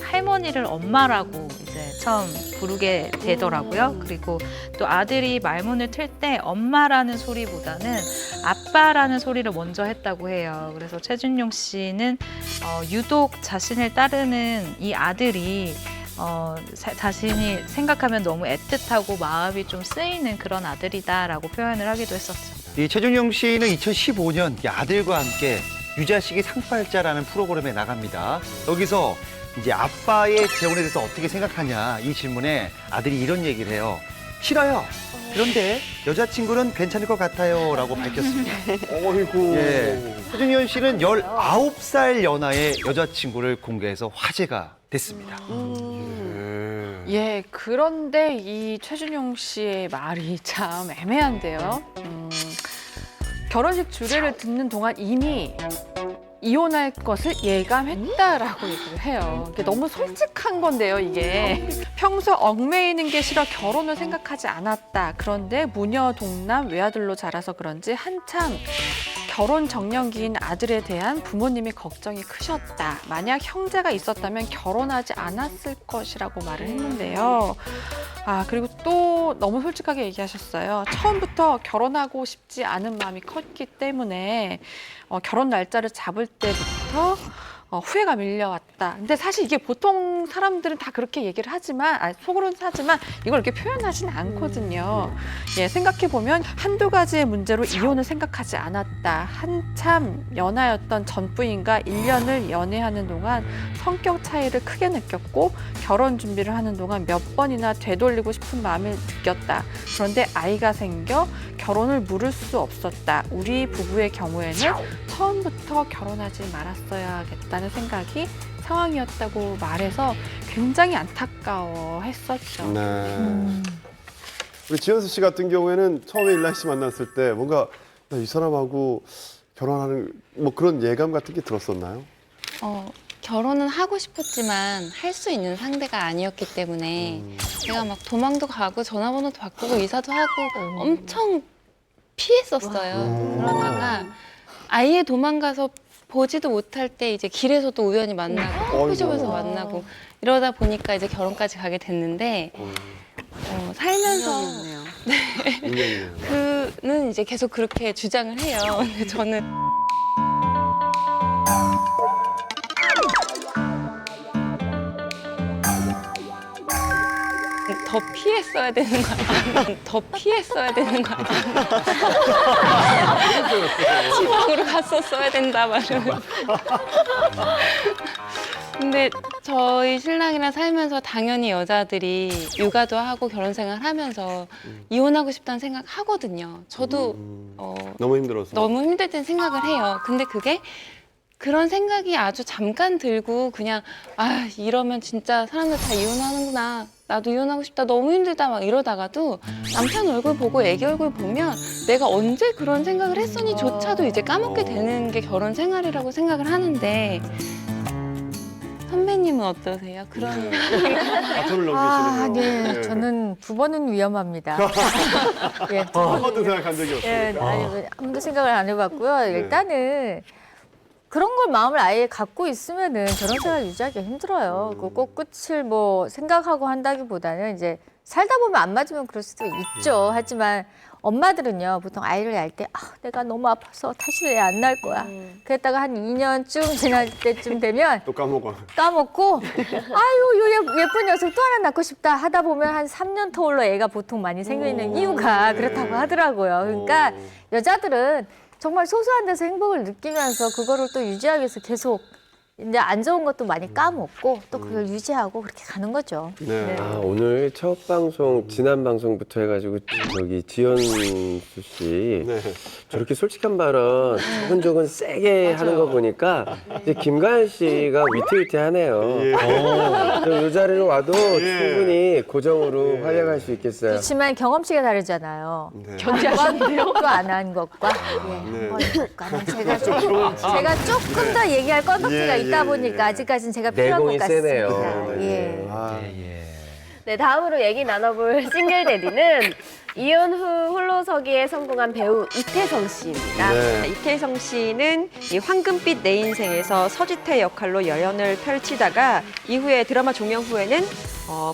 할머니를 엄마라고 이제 처음 부르게 되더라고요. 그리고 또 아들이 말문을 틀 때 엄마라는 소리보다는 아빠라는 소리를 먼저 했다고 해요. 그래서 최준용 씨는 유독 자신을 따르는 이 아들이 자신이 생각하면 너무 애틋하고 마음이 좀 쓰이는 그런 아들이다라고 표현을 하기도 했었죠. 이 최준용 씨는 2015년 아들과 함께 유자식이 상팔자라는 프로그램에 나갑니다. 여기서 이제 아빠의 재혼에 대해서 어떻게 생각하냐 이 질문에 아들이 이런 얘기를 해요. 싫어요. 그런데 여자친구는 괜찮을 것 같아요 라고 밝혔습니다. 어이구. 예. 최준현 씨는 19살 연하의 여자친구를 공개해서 화제가 됐습니다. 예, 그런데 이 최준용 씨의 말이 참 애매한데요. 결혼식 주례를 듣는 동안 이미 이혼할 것을 예감했다라고 얘기를 해요. 이게 너무 솔직한 건데요, 이게. 평소 얽매이는 게 싫어 결혼을 생각하지 않았다. 그런데 무녀 동남 외아들로 자라서 그런지 한참 결혼 정년기인 아들에 대한 부모님의 걱정이 크셨다. 만약 형제가 있었다면 결혼하지 않았을 것이라고 말을 했는데요. 그리고 또 너무 솔직하게 얘기하셨어요. 처음부터 결혼하고 싶지 않은 마음이 컸기 때문에 결혼 날짜를 잡을 때부터 후회가 밀려왔다. 근데 사실 이게 보통 사람들은 다 그렇게 얘기를 하지만, 속으로는 하지만 이걸 이렇게 표현하지는 않거든요. 예, 생각해보면 한두 가지의 문제로 이혼을 생각하지 않았다. 한참 연하였던 전 부인과 1년을 연애하는 동안 성격 차이를 크게 느꼈고 결혼 준비를 하는 동안 몇 번이나 되돌리고 싶은 마음을 느꼈다. 그런데 아이가 생겨 결혼을 물을 수 없었다. 우리 부부의 경우에는 처음부터 결혼하지 말았어야겠다는 생각이 상황이었다고 말해서 굉장히 안타까워했었죠. 네. 우리 지현수 씨 같은 경우에는 처음에 일란 씨 만났을 때 뭔가 나 이 사람하고 결혼하는 뭐 그런 예감 같은 게 들었었나요? 결혼은 하고 싶었지만 할 수 있는 상대가 아니었기 때문에 제가 막 도망도 가고 전화번호도 바꾸고 이사도 하고 엄청 피했었어요. 그러다가 아예 도망가서 보지도 못할 때 이제 길에서도 우연히 만나고 커피숍에서 만나고 이러다 보니까 이제 결혼까지 가게 됐는데 살면서 그는 이제 계속 그렇게 주장을 해요. 근데 저는 더 피했어야 되는 거 아니야? 더 피했어야 되는 거 아니야? 지방으로 갔었어야 된다 말을. 근데 저희 신랑이랑 살면서 당연히 여자들이 육아도 하고 결혼 생활 하면서 이혼하고 싶다는 생각 하거든요. 저도 너무 힘들어서. 너무 힘들 땐 생각을 해요. 근데 그게 그런 생각이 아주 잠깐 들고 그냥 이러면 진짜 사람들 다 이혼하는구나. 나도 이혼하고 싶다. 너무 힘들다. 막 이러다가도 남편 얼굴 보고 애기 얼굴 보면 내가 언제 그런 생각을 했으니 조차도 이제 까먹게 되는 게 결혼 생활이라고 생각을 하는데 선배님은 어떠세요? 그런 바톤을 넘기시네요. 네. 저는 두 번은 위험합니다. 예, 두 한 번은 번도 생각한 적이 예, 없습니다. 아니, 한 번도 생각을 안 해봤고요. 일단은 그런 걸 마음을 아예 갖고 있으면은 결혼 생활 유지하기가 힘들어요. 꼭 끝을 뭐 생각하고 한다기보다는 이제 살다 보면 안 맞으면 그럴 수도 있죠. 하지만 엄마들은요, 보통 아이를 낳을 때 내가 너무 아파서 다시 애 안 낳을 거야. 그랬다가 한 2년쯤 지날 때쯤 되면 또 까먹고 아유 예쁜 녀석 또 하나 낳고 싶다 하다 보면 한 3년 터울러 애가 보통 많이 생겨 있는 이유가 그렇다고 하더라고요. 그러니까 여자들은 정말 소소한 데서 행복을 느끼면서 그거를 또 유지하기 위해서 계속 이제 안 좋은 것도 많이 까먹고 또 그걸 유지하고 그렇게 가는 거죠. 네. 오늘 첫 방송, 지난 방송부터 해가지고 저기 지현수 씨 네. 저렇게 솔직한 발언 조근조근 세게 하는 거 보니까 이제 김가연 씨가 위태위태하네요. 이 자리로 와도 충분히 고정으로 활약할 수 있겠어요. 그렇지만 경험치가 다르잖아요. 견제하시는데요? 또 안 한 것과 한번 해볼까? 제가 조금 더 얘기할 건덕지가 있다 보니까 아직까지는 제가 필요한 것 내공이 같습니다. 세네요. 예. 네, 다음으로 얘기 나눠볼 싱글데디는 이혼 후 홀로서기에 성공한 배우 이태성 씨입니다. 네. 이태성 씨는 이 황금빛 내 인생에서 서지태 역할로 열연을 펼치다가 이후에 드라마 종영 후에는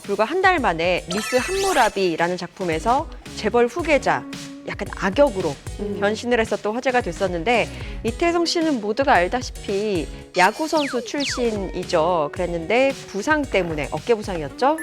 불과 한 달 만에 미스 함무라비라는 작품에서 재벌 후계자 약간 악역으로 변신을 해서 또 화제가 됐었는데 이태성 씨는 모두가 알다시피 야구 선수 출신이죠. 그랬는데 부상 때문에 어깨 부상이었죠.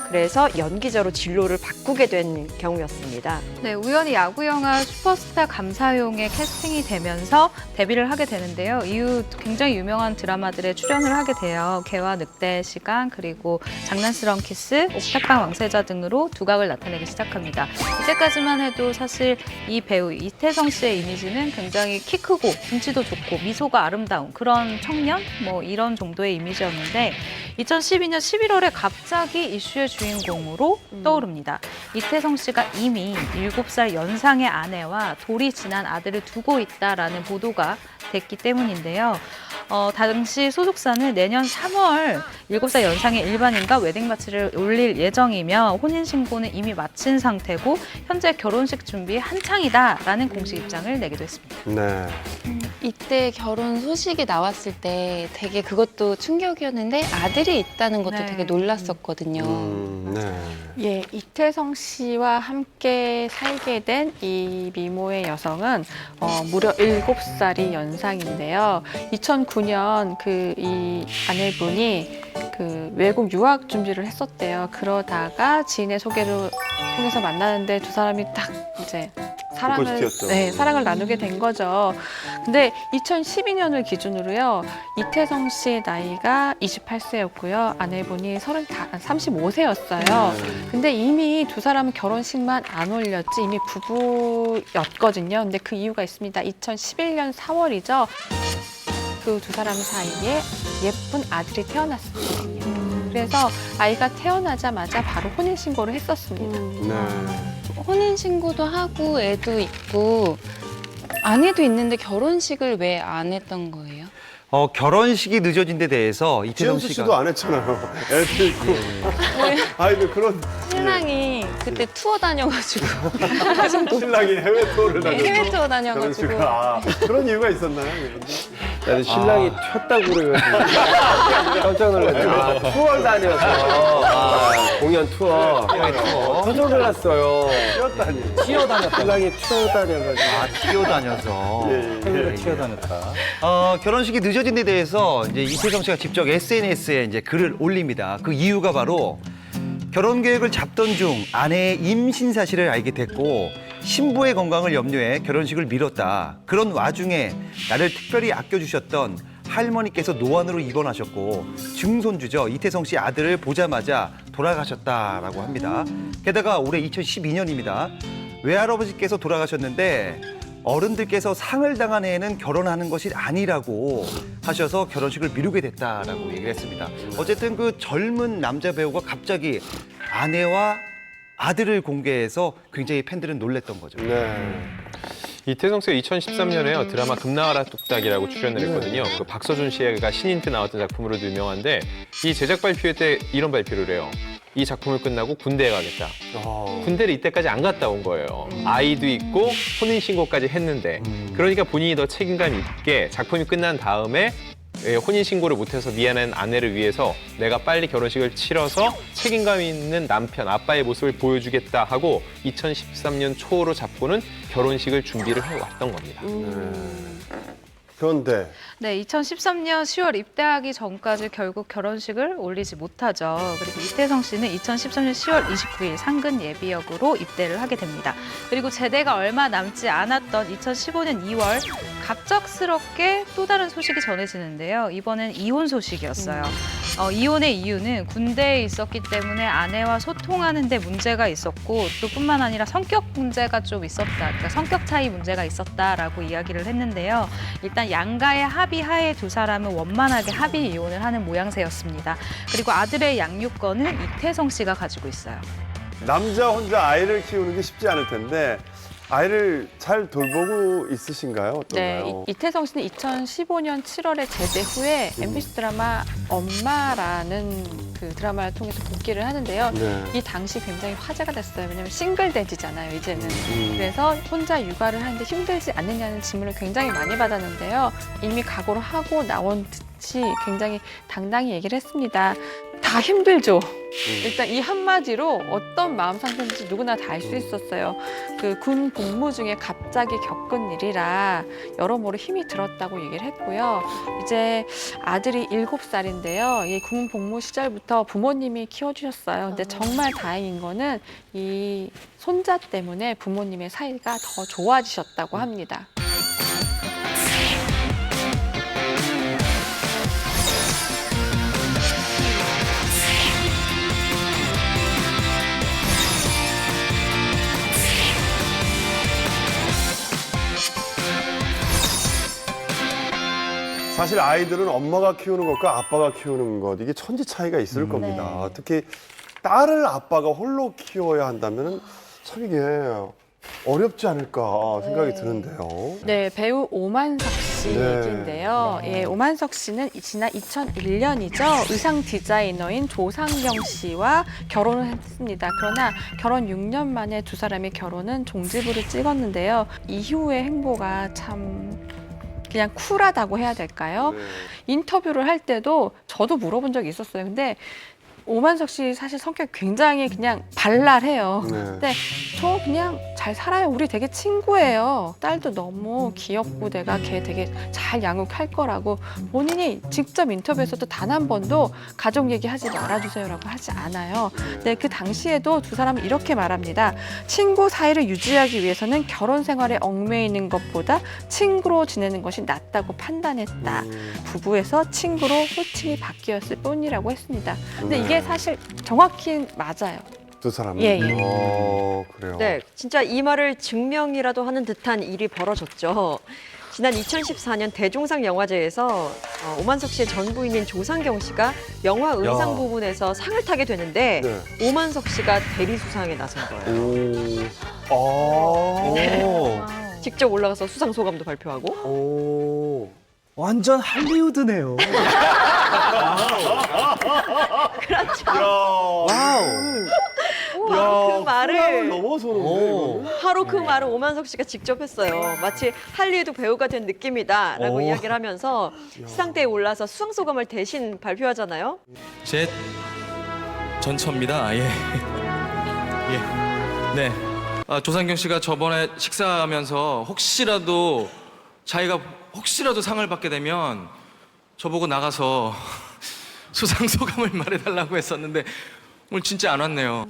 그래서 연기자로 진로를 바꾸게 된 경우였습니다. 네, 우연히 야구 영화 슈퍼스타 감사용에 캐스팅이 되면서 데뷔를 하게 되는데요. 이후 굉장히 유명한 드라마들에 출연을 하게 돼요. 개와 늑대의 시간, 그리고 장난스러운 키스, 옥탑방 왕세자 등으로 두각을 나타내기 시작합니다. 이때까지만 해도 사실 이 배우 이태성 씨의 이미지는 굉장히 키 크고 등치도 좋고 미소가 아름다운 그런 청년? 뭐 이런 정도의 이미지였는데 2012년 11월에 갑자기 이슈의 주인공으로 떠오릅니다. 이태성 씨가 이미 7살 연상의 아내와 돌이 지난 아들을 두고 있다라는 보도가 됐기 때문인데요. 당시 소속사는 내년 3월 7살 연상의 일반인과 웨딩 바치를 올릴 예정이며 혼인신고는 이미 마친 상태고 현재 결혼식 준비 한창이다라는 공식 입장을 내기도 했습니다. 네. 이때 결혼 소식이 나왔을 때 되게 그것도 충격이었는데 아들이 있다는 것도 네. 되게 놀랐었거든요. 네. 예, 이태성 씨와 함께 살게 된 이 미모의 여성은 무려 7살이 연상인데요. 2009년 이 아내분이 그 외국 유학 준비를 했었대요. 그러다가 지인의 소개를 통해서 만나는데 두 사람이 딱 이제 사랑을 나누게 된 거죠. 근데 2012년을 기준으로요, 이태성 씨의 나이가 28세였고요. 아내분이 35세였어요. 근데 이미 두 사람은 결혼식만 안 올렸지 이미 부부였거든요. 근데 그 이유가 있습니다. 2011년 4월이죠. 그 두 사람 사이에 예쁜 아들이 태어났어요. 그래서 아이가 태어나자마자 바로 혼인신고를 했었습니다. 혼인신고도 하고 애도 있고 아내도 있는데 결혼식을 왜 안 했던 거예요? 결혼식이 늦어진 데 대해서 이태성 지현수 씨가 씨도 안 했잖아요. 애도 있고. 아이들 그런 신랑이 그때 투어 다녀가지고 신랑이 해외 투어를 다녀서 해외 투어 다녀가지고 그런 이유가 있었나요? 나도 신랑이 튀었다고 그래가지고 깜짝 놀랐죠. 투어 다녀서 공연 투어. 깜짝 놀랐어요. 뛰었다니. 튀어다녔다. 신랑이 튀어다녀가지고. 뛰어다녀서 해외로 튀어다녔다. 결혼식이 늦어진 데 대해서 이제 이태성 씨가 직접 SNS에 이제 글을 올립니다. 그 이유가 바로 결혼 계획을 잡던 중 아내의 임신 사실을 알게 됐고 신부의 건강을 염려해 결혼식을 미뤘다. 그런 와중에 나를 특별히 아껴주셨던 할머니께서 노안으로 입원하셨고 증손주죠. 이태성 씨 아들을 보자마자 돌아가셨다라고 합니다. 게다가 올해 2012년입니다. 외할아버지께서 돌아가셨는데 어른들께서 상을 당한 애는 결혼하는 것이 아니라고 하셔서 결혼식을 미루게 됐다라고 얘기를 했습니다. 어쨌든 그 젊은 남자 배우가 갑자기 아내와 아들을 공개해서 굉장히 팬들은 놀랬던 거죠. 이태성 씨가 2013년에요 드라마 금나와라 뚝딱이라고 출연을 했거든요. 그 박서준 씨가 신인 때 나왔던 작품으로도 유명한데 이 제작 발표 때 이런 발표를 해요. 이 작품을 끝나고 군대에 가겠다. 군대를 이때까지 안 갔다 온 거예요. 아이도 있고 혼인신고까지 했는데 그러니까 본인이 더 책임감 있게 작품이 끝난 다음에 혼인신고를 못해서 미안한 아내를 위해서 내가 빨리 결혼식을 치러서 책임감 있는 남편, 아빠의 모습을 보여주겠다 하고 2013년 초로 잡고는 결혼식을 준비를 해왔던 겁니다. 그런데 네, 2013년 10월 입대하기 전까지 결국 결혼식을 올리지 못하죠. 그리고 이태성 씨는 2013년 10월 29일 상근 예비역으로 입대를 하게 됩니다. 그리고 제대가 얼마 남지 않았던 2015년 2월 갑작스럽게 또 다른 소식이 전해지는데요. 이번엔 이혼 소식이었어요. 이혼의 이유는 군대에 있었기 때문에 아내와 소통하는 데 문제가 있었고 또 뿐만 아니라 성격 문제가 좀 있었다. 그러니까 성격 차이 문제가 있었다라고 이야기를 했는데요. 일단 양가의 합의하에 두 사람은 원만하게 합의 이혼을 하는 모양새였습니다. 그리고 아들의 양육권은 이태성 씨가 가지고 있어요. 남자 혼자 아이를 키우는 게 쉽지 않을 텐데 아이를 잘 돌보고 있으신가요? 어떤가요? 네, 이태성 씨는 2015년 7월에 제대 후에 MBC 드라마 엄마라는 그 드라마를 통해서 복귀를 하는데요. 이 당시 굉장히 화제가 됐어요. 왜냐하면 싱글데지잖아요, 이제는. 그래서 혼자 육아를 하는데 힘들지 않느냐는 질문을 굉장히 많이 받았는데요. 이미 각오를 하고 나온 듯이 굉장히 당당히 얘기를 했습니다. 다 힘들죠. 일단 이 한마디로 어떤 마음 상태인지 누구나 다 알 수 있었어요. 그 군 복무 중에 갑자기 겪은 일이라 여러모로 힘이 들었다고 얘기를 했고요. 이제 아들이 7살인데요. 이 군 복무 시절부터 부모님이 키워주셨어요. 근데 정말 다행인 거는 이 손자 때문에 부모님의 사이가 더 좋아지셨다고 합니다. 사실 아이들은 엄마가 키우는 것과 아빠가 키우는 것 이게 천지 차이가 있을 겁니다. 특히 딸을 아빠가 홀로 키워야 한다면 참 이게 어렵지 않을까 생각이 드는데요. 네, 배우 오만석 씨 네. 얘기인데요. 예, 오만석 씨는 지난 2001년이죠. 의상 디자이너인 조상경 씨와 결혼을 했습니다. 그러나 결혼 6년 만에 두 사람의 결혼은 종지부를 찍었는데요. 이후의 행보가 참 그냥 쿨하다고 해야 될까요? 인터뷰를 할 때도 저도 물어본 적이 있었어요. 근데 오만석 씨 사실 성격이 굉장히 그냥 발랄해요. 근데 저 그냥 잘 살아요. 우리 되게 친구예요. 딸도 너무 귀엽고 내가 걔 되게 잘 양육할 거라고 본인이 직접 인터뷰에서도 단 한 번도 가족 얘기하지 말아주세요라고 하지 않아요. 근데 그 당시에도 두 사람은 이렇게 말합니다. 친구 사이를 유지하기 위해서는 결혼 생활에 얽매이는 것보다 친구로 지내는 것이 낫다고 판단했다. 부부에서 친구로 호칭이 바뀌었을 뿐이라고 했습니다. 근데 이게 사실 정확히 맞아요. 두 사람은? 예, 예. 그래요. 네, 진짜 이 말을 증명이라도 하는 듯한 일이 벌어졌죠. 지난 2014년 대종상 영화제에서 오만석 씨의 전 부인인 조상경 씨가 영화 의상 부분에서 상을 타게 되는데 오만석 씨가 대리수상에 나선 거예요. 직접 올라가서 수상 소감도 발표하고. 완전 할리우드네요. 그렇죠. 바로 그 말을 바로 그 말을 오만석 씨가 직접 했어요. 마치 할리우드 배우가 된 느낌이다라고 이야기를 하면서 시상대에 올라서 수상 소감을 대신 발표하잖아요. 제 전처입니다. 예. 네. 조상경 씨가 저번에 식사하면서 혹시라도 상을 받게 되면 저보고 나가서 수상 소감을 말해달라고 했었는데 오늘 진짜 안 왔네요.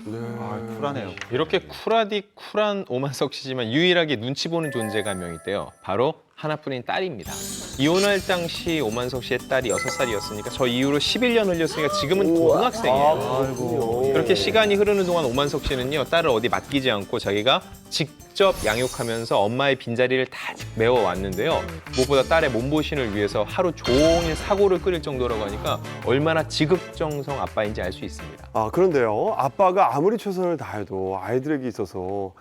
쿨하네요. 이렇게 쿨한 오만석 씨지만 유일하게 눈치 보는 존재가 한 명 있대요. 바로 하나뿐인 딸입니다. 이혼할 당시 오만석 씨의 딸이 6살이었으니까 저 이후로 11년 흘렸으니까 지금은 고등학생이에요. 그렇게 시간이 흐르는 동안 오만석 씨는요, 딸을 어디 맡기지 않고 자기가 직접 양육하면서 엄마의 빈자리를 다 메워왔는데요. 무엇보다 딸의 몸보신을 위해서 하루 종일 사고를 끓일 정도라고 하니까 얼마나 지극정성 아빠인지 알 수 있습니다. 그런데요. 아빠가 아무리 최선을 다해도 아이들에게 있어서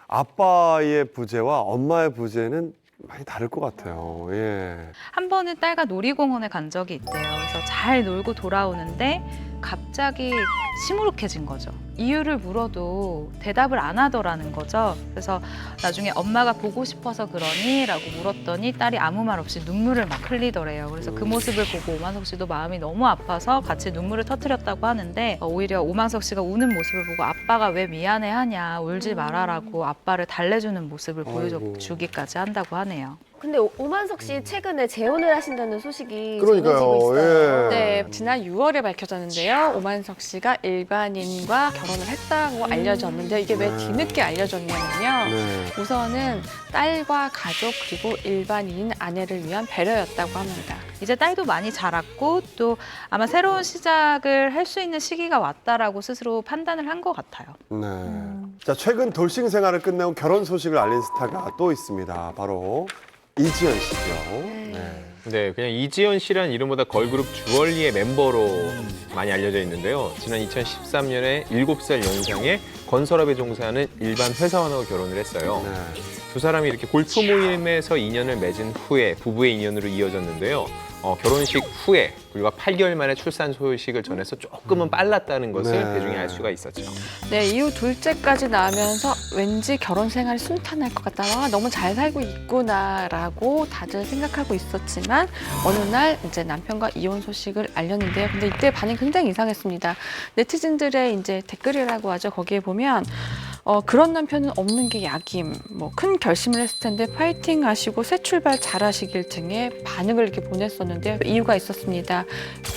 아빠의 부재와 엄마의 부재는 많이 다를 것 같아요. 예. 한 번은 딸과 놀이공원에 간 적이 있대요. 그래서 잘 놀고 돌아오는데 갑자기 시무룩해진 거죠. 이유를 물어도 대답을 안 하더라는 거죠. 그래서 나중에 엄마가 보고 싶어서 그러니? 라고 물었더니 딸이 아무 말 없이 눈물을 막 흘리더래요. 그래서 그 모습을 보고 오만석 씨도 마음이 너무 아파서 같이 눈물을 터뜨렸다고 하는데 오히려 오만석 씨가 우는 모습을 보고 아빠가 왜 미안해하냐, 울지 말아라고 아빠를 달래주는 모습을 보여주기까지 한다고 하네요. 근데 오만석 씨 최근에 재혼을 하신다는 소식이 그러니까요. 전해지고 있어요. 네, 지난 6월에 밝혀졌는데요. 오만석 씨가 일반인과 결혼을 했다고 알려졌는데 이게 왜 뒤늦게 알려졌냐면요. 우선은 딸과 가족 그리고 일반인 아내를 위한 배려였다고 합니다. 이제 딸도 많이 자랐고 또 아마 새로운 시작을 할 수 있는 시기가 왔다라고 스스로 판단을 한 것 같아요. 자, 최근 돌싱 생활을 끝내온 결혼 소식을 알린 스타가 또 있습니다. 바로 이지연 씨죠. 네, 그냥 이지연 씨라는 이름보다 걸그룹 주얼리의 멤버로 많이 알려져 있는데요. 지난 2013년에 7살 연상의 건설업에 종사하는 일반 회사원하고 결혼을 했어요. 두 사람이 이렇게 골프 모임에서 인연을 맺은 후에 부부의 인연으로 이어졌는데요. 결혼식 후에 불과 8개월 만에 출산 소식을 전해서 조금은 빨랐다는 것을 대중이 알 수가 있었죠. 네, 이후 둘째까지 낳으면서 왠지 결혼 생활이 순탄할 것 같다. 와, 너무 잘 살고 있구나라고 다들 생각하고 있었지만 어느 날 이제 남편과 이혼 소식을 알렸는데요. 근데 이때 반응이 굉장히 이상했습니다. 네티즌들의 이제 댓글이라고 하죠. 거기에 보면 그런 남편은 없는 게 약임, 뭐 큰 결심을 했을 텐데 파이팅 하시고 새 출발 잘 하시길 등의 반응을 이렇게 보냈었는데요. 이유가 있었습니다.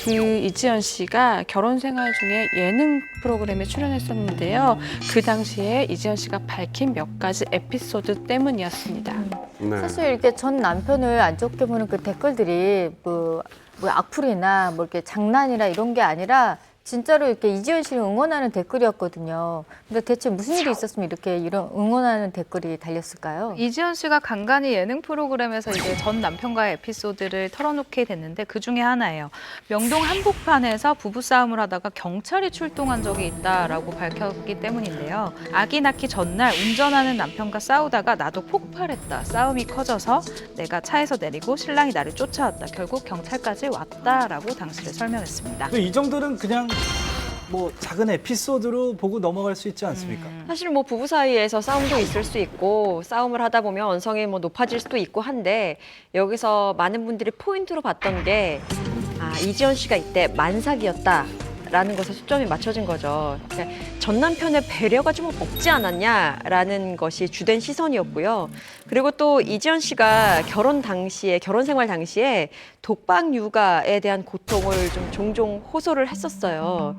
그 이지연 씨가 결혼 생활 중에 예능 프로그램에 출연했었는데요. 그 당시에 이지연 씨가 밝힌 몇 가지 에피소드 때문이었습니다. 사실 이렇게 전 남편을 안 좋게 보는 그 댓글들이 뭐 악플이나 뭐 이렇게 장난이나 이런 게 아니라 진짜로 이렇게 이지연 씨를 응원하는 댓글이었거든요. 근데 대체 무슨 일이 있었으면 이렇게 이런 응원하는 댓글이 달렸을까요? 이지연 씨가 간간히 예능 프로그램에서 이제 전 남편과의 에피소드를 털어놓게 됐는데 그 중에 하나예요. 명동 한복판에서 부부싸움을 하다가 경찰이 출동한 적이 있다라고 밝혔기 때문인데요. 아기 낳기 전날 운전하는 남편과 싸우다가 나도 폭발했다. 싸움이 커져서 내가 차에서 내리고 신랑이 나를 쫓아왔다. 결국 경찰까지 왔다라고 당시를 설명했습니다. 이 정도는 그냥 뭐 작은 에피소드로 보고 넘어갈 수 있지 않습니까? 사실 뭐 부부 사이에서 싸움도 있을 수 있고 싸움을 하다 보면 언성이 뭐 높아질 수도 있고 한데 여기서 많은 분들이 포인트로 봤던 게 이지연 씨가 이때 만삭이었다라는 것에 초점이 맞춰진 거죠. 그러니까 전 남편의 배려가 좀 없지 않았냐라는 것이 주된 시선이었고요. 그리고 또 이지연 씨가 결혼 생활 당시에 독박 육아에 대한 고통을 좀 종종 호소를 했었어요.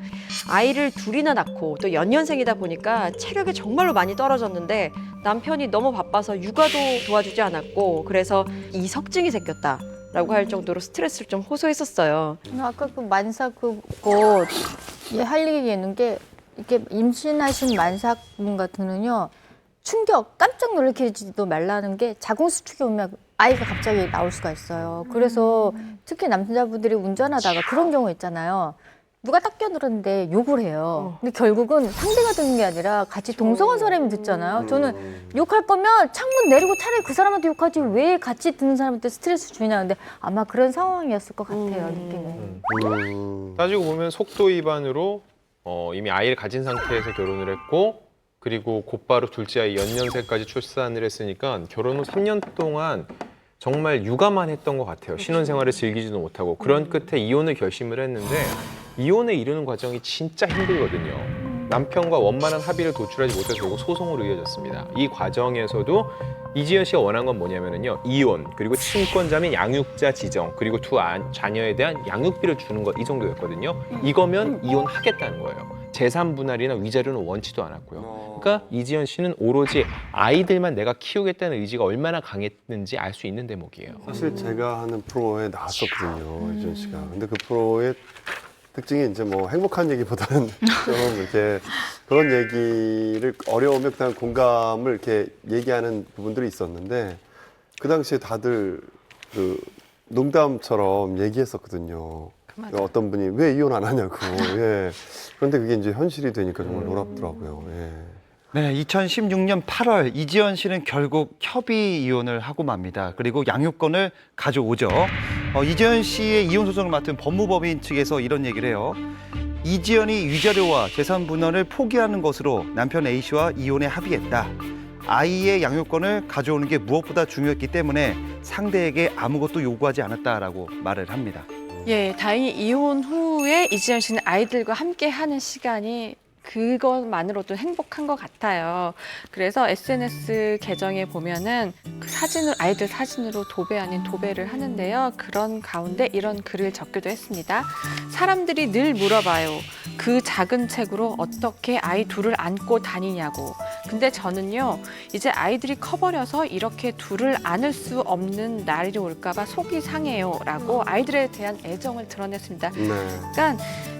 아이를 둘이나 낳고 또 연년생이다 보니까 체력이 정말로 많이 떨어졌는데 남편이 너무 바빠서 육아도 도와주지 않았고 그래서 이석증이 생겼다라고 할 정도로 스트레스를 좀 호소했었어요. 아까 그 만삭 그거 할 얘기 있는 게 이렇게 임신하신 만삭분 같은 경우는요 충격 깜짝 놀라키지도 말라는 게 자궁수축이 오면 아이가 갑자기 나올 수가 있어요. 그래서 특히 남자분들이 운전하다가 그런 경우 있잖아요. 누가 딱 껴들었는데 욕을 해요. 근데 결국은 상대가 듣는 게 아니라 같이 동성한 사람이 듣잖아요. 저는 욕할 거면 창문 내리고 차라리 그 사람한테 욕하지 왜 같이 듣는 사람한테 스트레스 주냐. 근데 아마 그런 상황이었을 것 같아요, 느낌은. 따지고 보면 속도 위반으로 이미 아이를 가진 상태에서 결혼을 했고 그리고 곧바로 둘째 아이 연년생까지 출산을 했으니까 결혼 후 3년 동안 정말 육아만 했던 것 같아요. 신혼생활을 즐기지도 못하고 그런 끝에 이혼을 결심을 했는데 이혼에 이르는 과정이 진짜 힘들거든요. 남편과 원만한 합의를 도출하지 못해서 결국 소송으로 이어졌습니다. 이 과정에서도 이지연 씨가 원한 건 뭐냐면요. 이혼, 그리고 친권자 및 양육자 지정, 그리고 두 자녀에 대한 양육비를 주는 것 이 정도였거든요. 이거면 이혼하겠다는 거예요. 재산 분할이나 위자료는 원치도 않았고요. 그러니까 이지연 씨는 오로지 아이들만 내가 키우겠다는 의지가 얼마나 강했는지 알 수 있는 대목이에요. 사실 제가 하는 프로에 나왔었거든요, 이지연 씨가. 근데 그 프로의 특징이 이제 뭐 행복한 얘기보다는 좀 이렇게 그런 얘기를 어려우면 그냥 공감을 이렇게 얘기하는 부분들이 있었는데 그 당시에 다들 그 농담처럼 얘기했었거든요. 어떤 분이 왜 이혼 안 하냐고. 예. 그런데 그게 이제 현실이 되니까 정말 놀랍더라고요. 예. 네, 2016년 8월 이지연 씨는 결국 협의 이혼을 하고 맙니다. 그리고 양육권을 가져오죠. 이지연 씨의 이혼 소송을 맡은 법무법인 측에서 이런 얘기를 해요. 이지연이 위자료와 재산 분할을 포기하는 것으로 남편 A 씨와 이혼에 합의했다. 아이의 양육권을 가져오는 게 무엇보다 중요했기 때문에 상대에게 아무것도 요구하지 않았다라고 말을 합니다. 예, 다행히 이혼 후에 이지연 씨는 아이들과 함께 하는 시간이 그것만으로도 행복한 것 같아요. 그래서 SNS 계정에 보면은 그 사진을 아이들 사진으로 도배 아닌 도배를 하는데요. 그런 가운데 이런 글을 적기도 했습니다. 사람들이 늘 물어봐요. 그 작은 책으로 어떻게 아이 둘을 안고 다니냐고. 근데 저는요, 이제 아이들이 커버려서 이렇게 둘을 안을 수 없는 날이 올까 봐 속이 상해요. 라고 아이들에 대한 애정을 드러냈습니다. 네.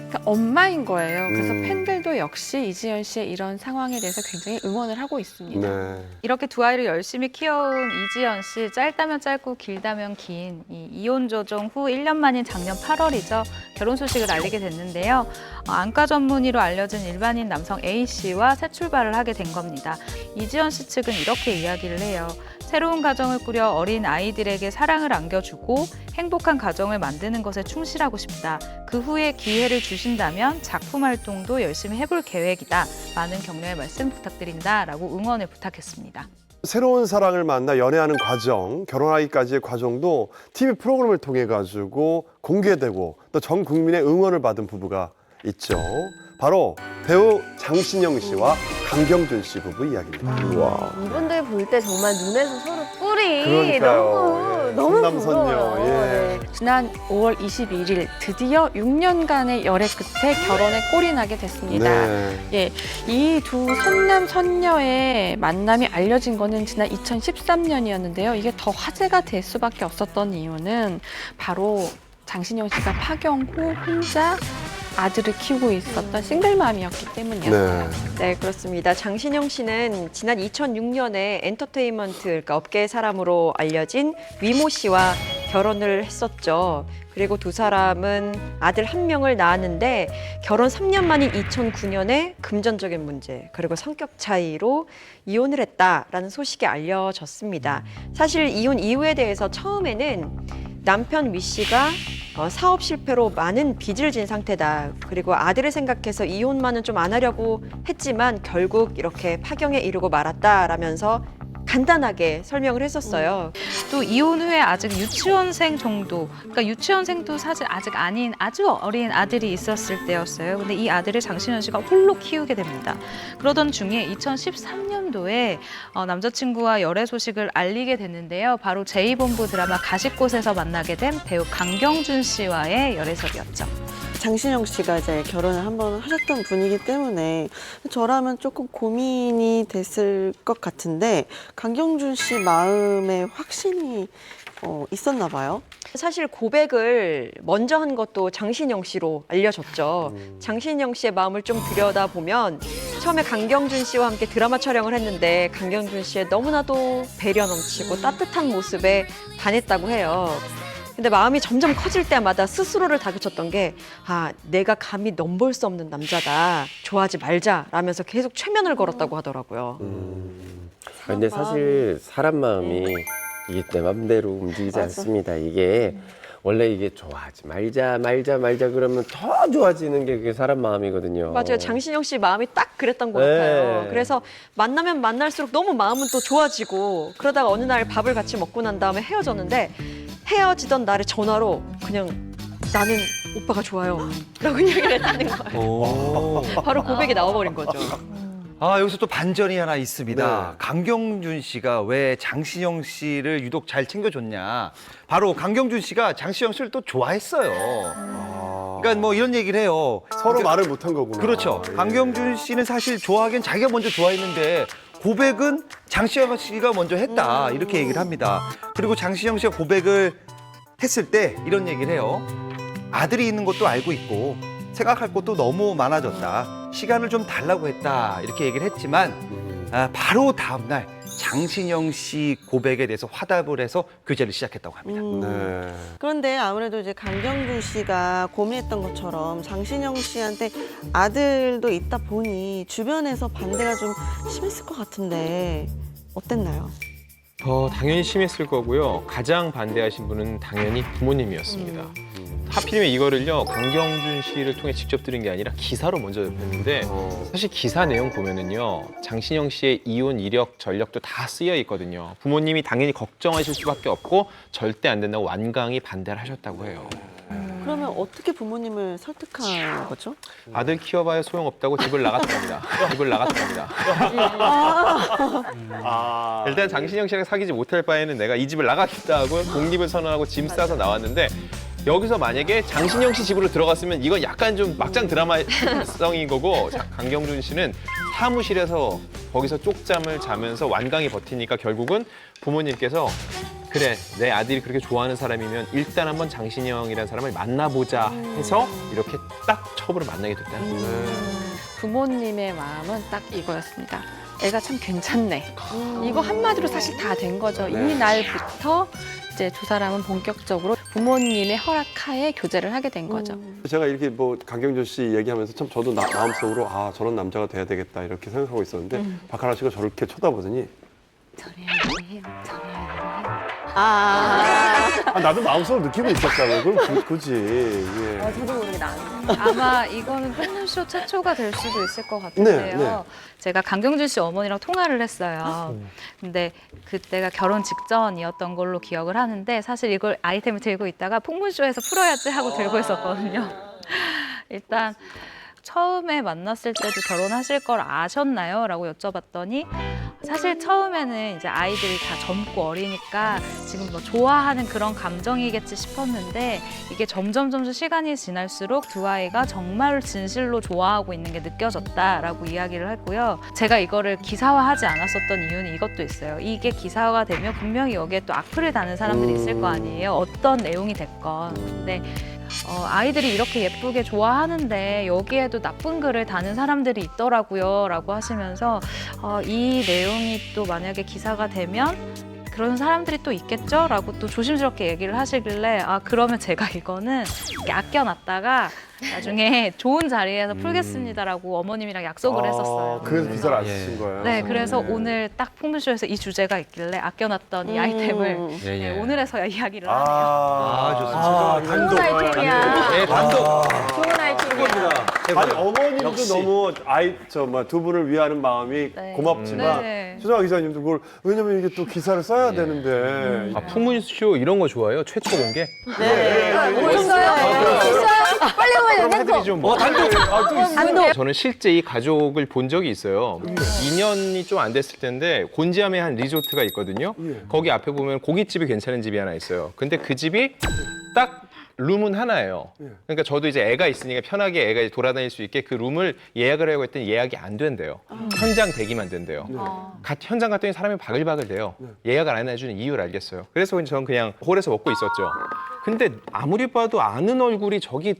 그러니까 엄마인 거예요. 그래서 팬들도 역시 이지연 씨의 이런 상황에 대해서 굉장히 응원을 하고 있습니다. 네. 이렇게 두 아이를 열심히 키워온 이지연 씨, 짧다면 짧고 길다면 긴 이 이혼 조정 후 1년 만인 작년 8월이죠. 결혼 소식을 알리게 됐는데요. 안과 전문의로 알려진 일반인 남성 A 씨와 새 출발을 하게 된 겁니다. 이지연 씨 측은 이렇게 이야기를 해요. 새로운 가정을 꾸려 어린 아이들에게 사랑을 안겨주고 행복한 가정을 만드는 것에 충실하고 싶다. 그 후에 기회를 주신다면 작품 활동도 열심히 해볼 계획이다. 많은 격려의 말씀 부탁드린다라고 응원을 부탁했습니다. 새로운 사랑을 만나 연애하는 과정, 결혼하기까지의 과정도 TV 프로그램을 통해 가지고 공개되고 또 전 국민의 응원을 받은 부부가 있죠. 바로 배우 장신영 씨와 강경준 씨 부부 이야기입니다. 우와. 이분들 볼 때 정말 눈에서 서로 꿀이 그러니까요. 너무 선남선녀. 부러워요. 예. 지난 5월 21일 드디어 6년간의 열애 끝에 결혼에 꼴이 나게 됐습니다. 네. 예, 이 두 선남 선녀의 만남이 알려진 거는 지난 2013년이었는데요. 이게 더 화제가 될 수밖에 없었던 이유는 바로 장신영 씨가 파경 후 혼자 아들을 키우고 있었던 싱글맘이었기 때문이었어요. 네, 그렇습니다. 장신영 씨는 지난 2006년에 엔터테인먼트, 그러니까 업계의 사람으로 알려진 위모 씨와 결혼을 했었죠. 그리고 두 사람은 아들 한 명을 낳았는데 결혼 3년 만인 2009년에 금전적인 문제 그리고 성격 차이로 이혼을 했다라는 소식이 알려졌습니다. 사실 이혼 이유에 대해서 처음에는 남편 위 씨가 사업 실패로 많은 빚을 진 상태다. 그리고 아들을 생각해서 이혼만은 좀 안 하려고 했지만 결국 이렇게 파경에 이르고 말았다라면서 간단하게 설명을 했었어요. 또 이혼 후에 아직 유치원생 정도, 그러니까 유치원생도 사실 아직 아닌 아주 어린 아들이 있었을 때였어요. 근데 이 아들을 장신현 씨가 홀로 키우게 됩니다. 그러던 중에 2013년도에 남자친구와 열애 소식을 알리게 됐는데요. 바로 제2본부 드라마 가십곳에서 만나게 된 배우 강경준 씨와의 열애설이었죠. 장신영 씨가 이제 결혼을 한번 하셨던 분이기 때문에 저라면 조금 고민이 됐을 것 같은데 강경준 씨 마음에 확신이 있었나 봐요. 사실 고백을 먼저 한 것도 장신영 씨로 알려졌죠. 장신영 씨의 마음을 좀 들여다보면 처음에 강경준 씨와 함께 드라마 촬영을 했는데 강경준 씨의 너무나도 배려 넘치고 따뜻한 모습에 반했다고 해요. 근데 마음이 점점 커질 때마다 스스로를 다그쳤던 게 내가 감히 넘볼 수 없는 남자다. 좋아하지 말자라면서 계속 최면을 걸었다고 하더라고요. 근데 사실 사람 마음이 이게 내 맘대로 움직이지 않습니다. 이게 원래 이게 좋아하지 말자 그러면 더 좋아지는 게 그게 사람 마음이거든요. 맞아요. 장신영 씨 마음이 딱 그랬던 것 같아요. 그래서 만나면 만날수록 너무 마음은 또 좋아지고 그러다가 어느 날 밥을 같이 먹고 난 다음에 헤어졌는데 헤어지던 날에 전화로 그냥 나는 오빠가 좋아요 라고 이야기를 했다는 거예요. 바로 고백이 나와버린 거죠. 여기서 또 반전이 하나 있습니다. 강경준 씨가 왜 장신영 씨를 유독 잘 챙겨줬냐. 바로 강경준 씨가 장신영 씨를 또 좋아했어요. 그러니까 뭐 이런 얘기를 해요. 서로 말을 못한 거구나. 그렇죠. 강경준 씨는 사실 좋아하기엔 자기가 먼저 좋아했는데 고백은 장신영 씨가 먼저 했다. 이렇게 얘기를 합니다. 그리고 장신영 씨가 고백을 했을 때 이런 얘기를 해요. 아들이 있는 것도 알고 있고 생각할 것도 너무 많아졌다. 시간을 좀 달라고 했다. 이렇게 얘기를 했지만 바로 다음날 장신영 씨 고백에 대해서 화답을 해서 교제를 시작했다고 합니다. 그런데 아무래도 이제 강경준 씨가 고민했던 것처럼 장신영 씨한테 아들도 있다 보니 주변에서 반대가 좀 심했을 것 같은데 어땠나요? 당연히 심했을 거고요. 가장 반대하신 분은 당연히 부모님이었습니다. 하필이면 이거를요, 강경준 씨를 통해 직접 들은 게 아니라 기사로 먼저 접했는데 사실 기사 내용 보면은요, 장신영 씨의 이혼 이력, 전력도 다 쓰여 있거든요. 부모님이 당연히 걱정하실 수밖에 없고 절대 안 된다고 완강히 반대를 하셨다고 해요. 그러면 어떻게 부모님을 설득한 거죠? 아들 키워봐야 소용없다고 집을 나갔답니다. 집을 나갔답니다. 일단 장신영 씨랑 사귀지 못할 바에는 내가 이 집을 나가겠다 하고 독립을 선언하고 짐 싸서 나왔는데 여기서 만약에 장신영 씨 집으로 들어갔으면 이건 약간 좀 막장 드라마성인 거고 강경준 씨는 사무실에서 거기서 쪽잠을 자면서 완강히 버티니까 결국은 부모님께서 그래, 내 아들이 그렇게 좋아하는 사람이면 일단 한번 장신영이라는 사람을 만나보자 해서 이렇게 딱 처음으로 만나게 됐다는 거예요. 부모님의 마음은 딱 이거였습니다. 애가 참 괜찮네. 이거 한마디로 사실 다 된 거죠. 이미 날부터 이제 두 사람은 본격적으로 부모님의 허락하에 교제를 하게 된 거죠. 제가 이렇게 뭐 강경준 씨 얘기하면서 참 저도 마음속으로 저런 남자가 돼야 되겠다 이렇게 생각하고 있었는데 박하나 씨가 저렇게 쳐다보더니 나도 마음속으로 느끼고 있었다고요. 그럼 굳이. 예. 저도 모르게 나왔는데. 아마 이거는 팬쇼 최초가 될 수도 있을 것 같은데요. 네. 제가 강경준 씨 어머니랑 통화를 했어요. 근데 그때가 결혼 직전이었던 걸로 기억을 하는데 사실 이걸 아이템을 들고 있다가 풍문쇼에서 풀어야지 하고 들고 있었거든요. 일단 처음에 만났을 때도 결혼하실 걸 아셨나요? 라고 여쭤봤더니 사실 처음에는 이제 아이들이 다 젊고 어리니까 지금 뭐 좋아하는 그런 감정이겠지 싶었는데 이게 점점 시간이 지날수록 두 아이가 정말 진실로 좋아하고 있는 게 느껴졌다라고 이야기를 했고요. 제가 이거를 기사화하지 않았었던 이유는 이것도 있어요. 이게 기사화가 되면 분명히 여기에 또 악플을 다는 사람들이 있을 거 아니에요. 어떤 내용이 됐건. 근데 아이들이 이렇게 예쁘게 좋아하는데 여기에도 나쁜 글을 다는 사람들이 있더라고요 라고 하시면서 이 내용이 또 만약에 기사가 되면 그런 사람들이 또 있겠죠? 라고 또 조심스럽게 얘기를 하시길래 그러면 제가 이거는 이렇게 아껴놨다가 나중에 좋은 자리에서 풀겠습니다라고 어머님이랑 약속을 했었어요. 그래서 기사를 안 쓰신 거예요? 네, 그래서 오늘 딱 풍문쇼에서 이 주제가 있길래 아껴놨던 이 아이템을 오늘에서야 이야기를 하네요. 좋습니다. 단독. 아이템이야. 네, 단독. 좋은 아이템이야. 아니 어머님도 역시. 너무 두 분을 위하는 마음이 네. 고맙지만 네. 수정아 기자님도 그걸 왜냐면 이게 또 기사를 써야 되는데 아, 풍문쇼 이런 거 좋아해요? 최초 공개? 뭐 있어요? 빨리 오면 해드리죠 뭐. 단독. 저는 실제 이 가족을 본 적이 있어요. 2년이 좀 안 됐을 텐데 곤지암에 한 리조트가 있거든요. 거기 앞에 보면 고깃집이 괜찮은 집이 하나 있어요. 근데 그 집이 딱 룸은 하나예요. 그러니까 저도 이제 애가 있으니까 편하게 애가 돌아다닐 수 있게 그 룸을 예약을 하려고 했더니 예약이 안 된대요. 현장 대기만 된대요. 현장 갔더니 사람이 바글바글 돼요. 예약을 안 해주는 이유를 알겠어요. 그래서 저는 그냥 홀에서 먹고 있었죠. 근데 아무리 봐도 아는 얼굴이 저기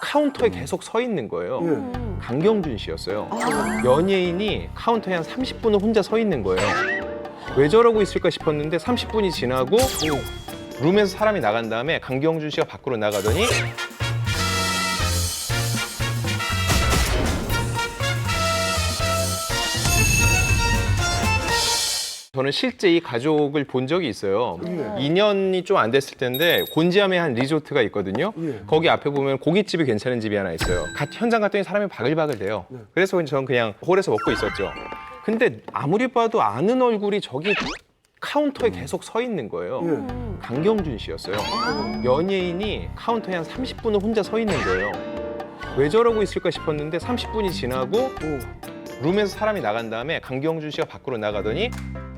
카운터에 계속 서 있는 거예요. 강경준 씨였어요. 연예인이 카운터에 한 30분을 혼자 서 있는 거예요. 왜 저러고 있을까 싶었는데 30분이 지나고 룸에서 사람이 나간 다음에 강경준 씨가 밖으로 나가더니 저는 실제 이 가족을 본 적이 있어요. 2년이 좀 안 됐을 텐데 곤지암에 한 리조트가 있거든요. 거기 앞에 보면 고깃집이 괜찮은 집이 하나 있어요. 현장 갔더니 사람이 바글바글 돼요. 그래서 저는 그냥 홀에서 먹고 있었죠. 근데 아무리 봐도 아는 얼굴이 저기 카운터에 계속 서 있는 거예요. 강경준 씨였어요. 연예인이 카운터에 한 30분을 혼자 서 있는 거예요. 왜 저러고 있을까 싶었는데 30분이 지나고 룸에서 사람이 나간 다음에 강경준 씨가 밖으로 나가더니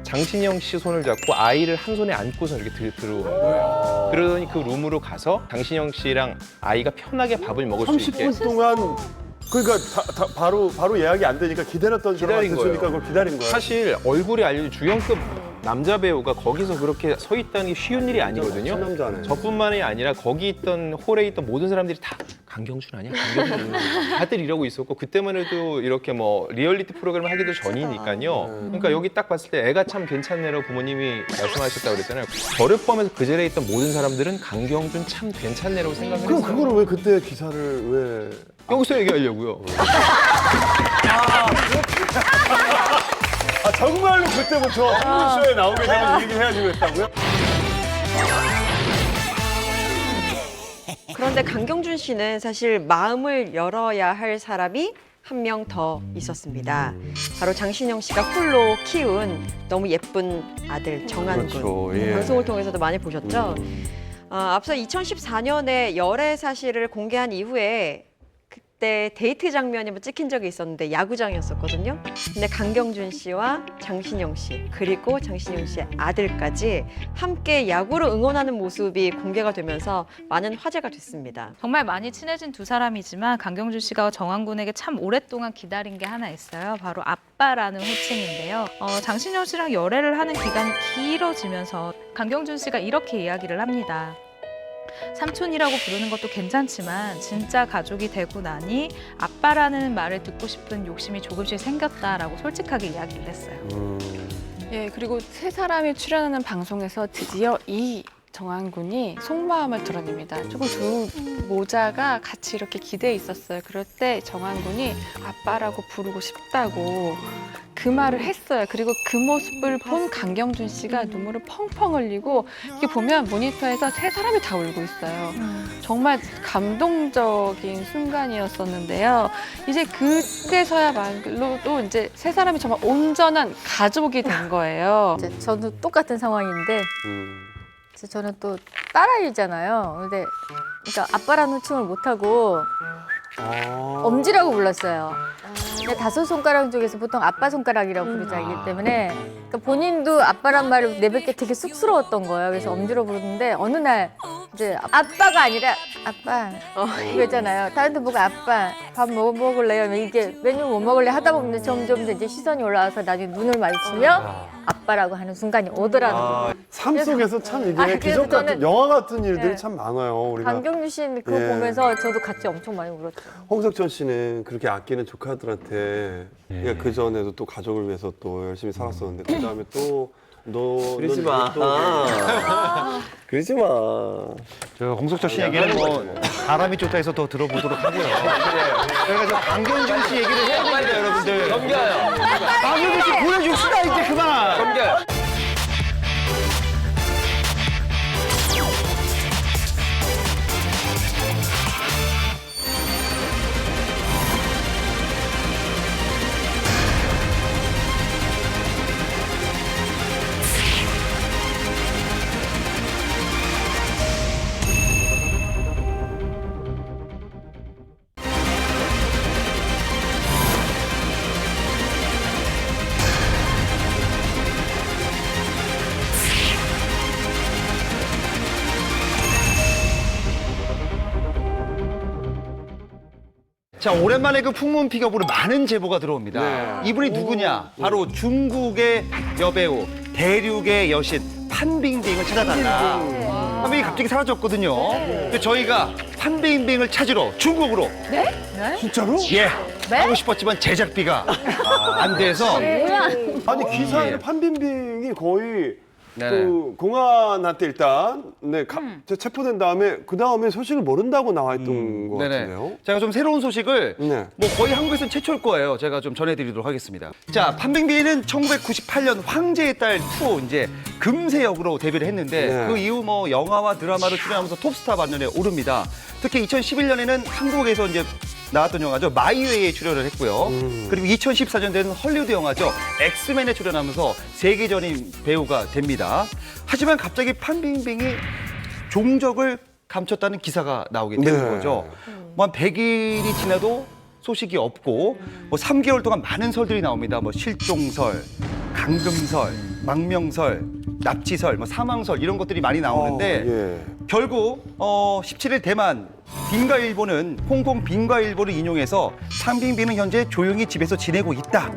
장신영 씨 손을 잡고 아이를 한 손에 안고서 이렇게 들어오는 거예요. 그러더니 그 룸으로 가서 장신영 씨랑 아이가 편하게 밥을 먹을 수 있게 30분 동안 그러니까 바로 예약이 안 되니까 기다렸던 사람한테 기다린 거예요. 주니까 그걸 기다린 거예요. 사실 얼굴이 알려진 주연급 남자 배우가 거기서 그렇게 서 있다는 게 쉬운 일이 아니거든요. 남자네. 저뿐만이 아니라 거기 있던 홀에 있던 모든 사람들이 다 강경준 아니야? 강경준. 다들 이러고 있었고 그때만 해도 이렇게 뭐 리얼리티 프로그램 하기도 전이니까요. 그러니까 여기 딱 봤을 때 애가 참 괜찮네라고 부모님이 말씀하셨다고 그랬잖아요. 저를 포함해서 그 자리에 있던 모든 사람들은 강경준 참 괜찮네라고 생각을 그럼 했어요. 그거를 왜 그때 기사를 왜 여기서 얘기하려고요. 정말로 그때부터 풍문쇼에 나오게 되면 이 얘기를 해야지 그랬다고요? 그런데 강경준 씨는 사실 마음을 열어야 할 사람이 한 명 더 있었습니다. 바로 장신영 씨가 홀로 키운 너무 예쁜 아들 정한군. 그렇죠, 예. 방송을 통해서도 많이 보셨죠? 앞서 2014년에 열애 사실을 공개한 이후에 그때 데이트 장면이 찍힌 적이 있었는데 야구장이었었거든요. 근데 강경준 씨와 장신영 씨 그리고 장신영 씨의 아들까지 함께 야구를 응원하는 모습이 공개가 되면서 많은 화제가 됐습니다. 정말 많이 친해진 두 사람이지만 강경준 씨가 정한군에게 참 오랫동안 기다린 게 하나 있어요. 바로 아빠라는 호칭인데요. 장신영 씨랑 열애를 하는 기간이 길어지면서 강경준 씨가 이렇게 이야기를 합니다. 삼촌이라고 부르는 것도 괜찮지만 진짜 가족이 되고 나니 아빠라는 말을 듣고 싶은 욕심이 조금씩 생겼다라고 솔직하게 이야기를 했어요. 예, 그리고 세 사람이 출연하는 방송에서 드디어 이 정한군이 속마음을 드러냅니다. 조금 두 모자가 같이 이렇게 기대해 있었어요. 그럴 때 정한군이 아빠라고 부르고 싶다고 그 말을 했어요. 그리고 그 모습을 본 강경준 씨가 눈물을 펑펑 흘리고 이게 보면 모니터에서 세 사람이 다 울고 있어요. 정말 감동적인 순간이었었는데요. 이제 그때서야말로 또 이제 세 사람이 정말 온전한 가족이 된 거예요. 이제 저도 똑같은 상황인데 저는 또 딸아이잖아요. 근데 그러니까 아빠라는 호칭을 못하고 엄지라고 불렀어요. 근데 다섯 손가락 중에서 보통 아빠 손가락이라고 부르자기 때문에 그러니까 본인도 아빠란 말을 내뱉기 되게 쑥스러웠던 거예요. 그래서 엄지로 부르는데 어느 날 이제 아빠가 아니라 아빠 이거잖아요. 다른 데 보고 아빠 밥 뭐 먹을래요? 이게 메뉴 뭐 먹을래 하다 보면 점점 이제 시선이 올라와서 나중에 눈을 마주치면 아빠라고 하는 순간이 오더라는 거예요. 삶 속에서 참 이게 그래서 기적 같은 저는- 영화 같은 일들이 네. 참 많아요. 우리가 강경준 씨는 그거 예. 보면서 저도 같이 엄청 많이 울었죠. 홍석천 씨는 그렇게 아끼는 조카들한테 그러니까 그 전에도 또 가족을 위해서 또 열심히 살았었는데 그 다음에 또 그러지 마. 그러지 마. 저 홍석천 씨 얘기는 뭐 사람이 좋다 해서 더 들어보도록 하고요. 저희가 저 강경준 씨 얘기를 해야 됩니다, 여러분들. 넘겨요. 강경준 씨 보여줍시다 이제 그만. 넘겨요. 자, 오랜만에 그 풍문 픽업으로 많은 제보가 들어옵니다. 이분이 누구냐? 바로 중국의 여배우, 대륙의 여신 판빙빙을 찾아달라. 판빙이 갑자기 사라졌거든요. 근데 저희가 판빙빙을 찾으러 중국으로. 네? 진짜로? 예. 하고 싶었지만 제작비가 안 돼서. 아니 기사에 판빙빙이 거의 그 공안한테 일단 체포된 다음에 그 다음에 소식을 모른다고 나와있던 것 같은데요. 제가 좀 새로운 소식을 뭐 거의 한국에서는 최초일 거예요. 제가 좀 전해드리도록 하겠습니다. 자, 판빙빙은 1998년 황제의 딸 2 이제 금세 역으로 데뷔를 했는데 그 이후 뭐 영화와 드라마를 출연하면서 톱스타 반열에 오릅니다. 특히 2011년에는 한국에서 이제 나왔던 영화죠. 마이웨이에 출연을 했고요. 그리고 2014년 되는 헐리우드 영화죠. 엑스맨에 출연하면서 세계적인 배우가 됩니다. 하지만 갑자기 판빙빙이 종적을 감췄다는 기사가 나오게 되는 거죠. 뭐 한 100일이 지나도 소식이 없고 뭐 3개월 동안 많은 설들이 나옵니다. 뭐 실종설, 감금설, 망명설, 납치설, 뭐 사망설 이런 것들이 많이 나오는데 결국 17일 대만 빙과일보는 홍콩 빙과일보를 인용해서 판빙빙은 현재 조용히 집에서 지내고 있다.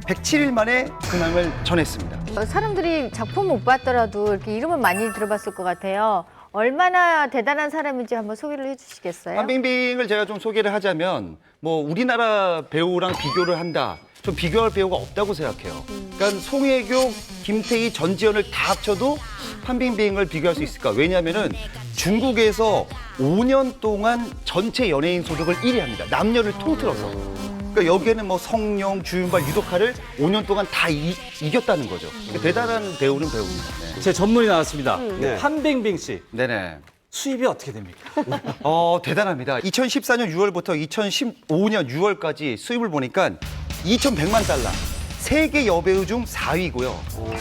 107일 만에 근황을 전했습니다. 사람들이 작품 못 봤더라도 이렇게 이름은 많이 들어봤을 것 같아요. 얼마나 대단한 사람인지 한번 소개를 해주시겠어요? 판빙빙을 제가 좀 소개를 하자면 뭐 우리나라 배우랑 비교를 한다. 좀 비교할 배우가 없다고 생각해요. 그러니까 송혜교, 김태희, 전지현을 다 합쳐도 판빙빙을 비교할 수 있을까? 왜냐하면은 중국에서 5년 동안 전체 연예인 소득을 1위 합니다. 남녀를 통틀어서. 그러니까 여기에는 뭐 성룡, 주윤발, 유독하를 5년 동안 다 이겼다는 거죠. 그러니까 대단한 배우는 배우입니다. 네. 제 전문이 나왔습니다. 판빙빙 씨. 네네. 수입이 어떻게 됩니까? 대단합니다. 2014년 6월부터 2015년 6월까지 수입을 보니까 2,100만 달러. 세계 여배우 중 4위고요.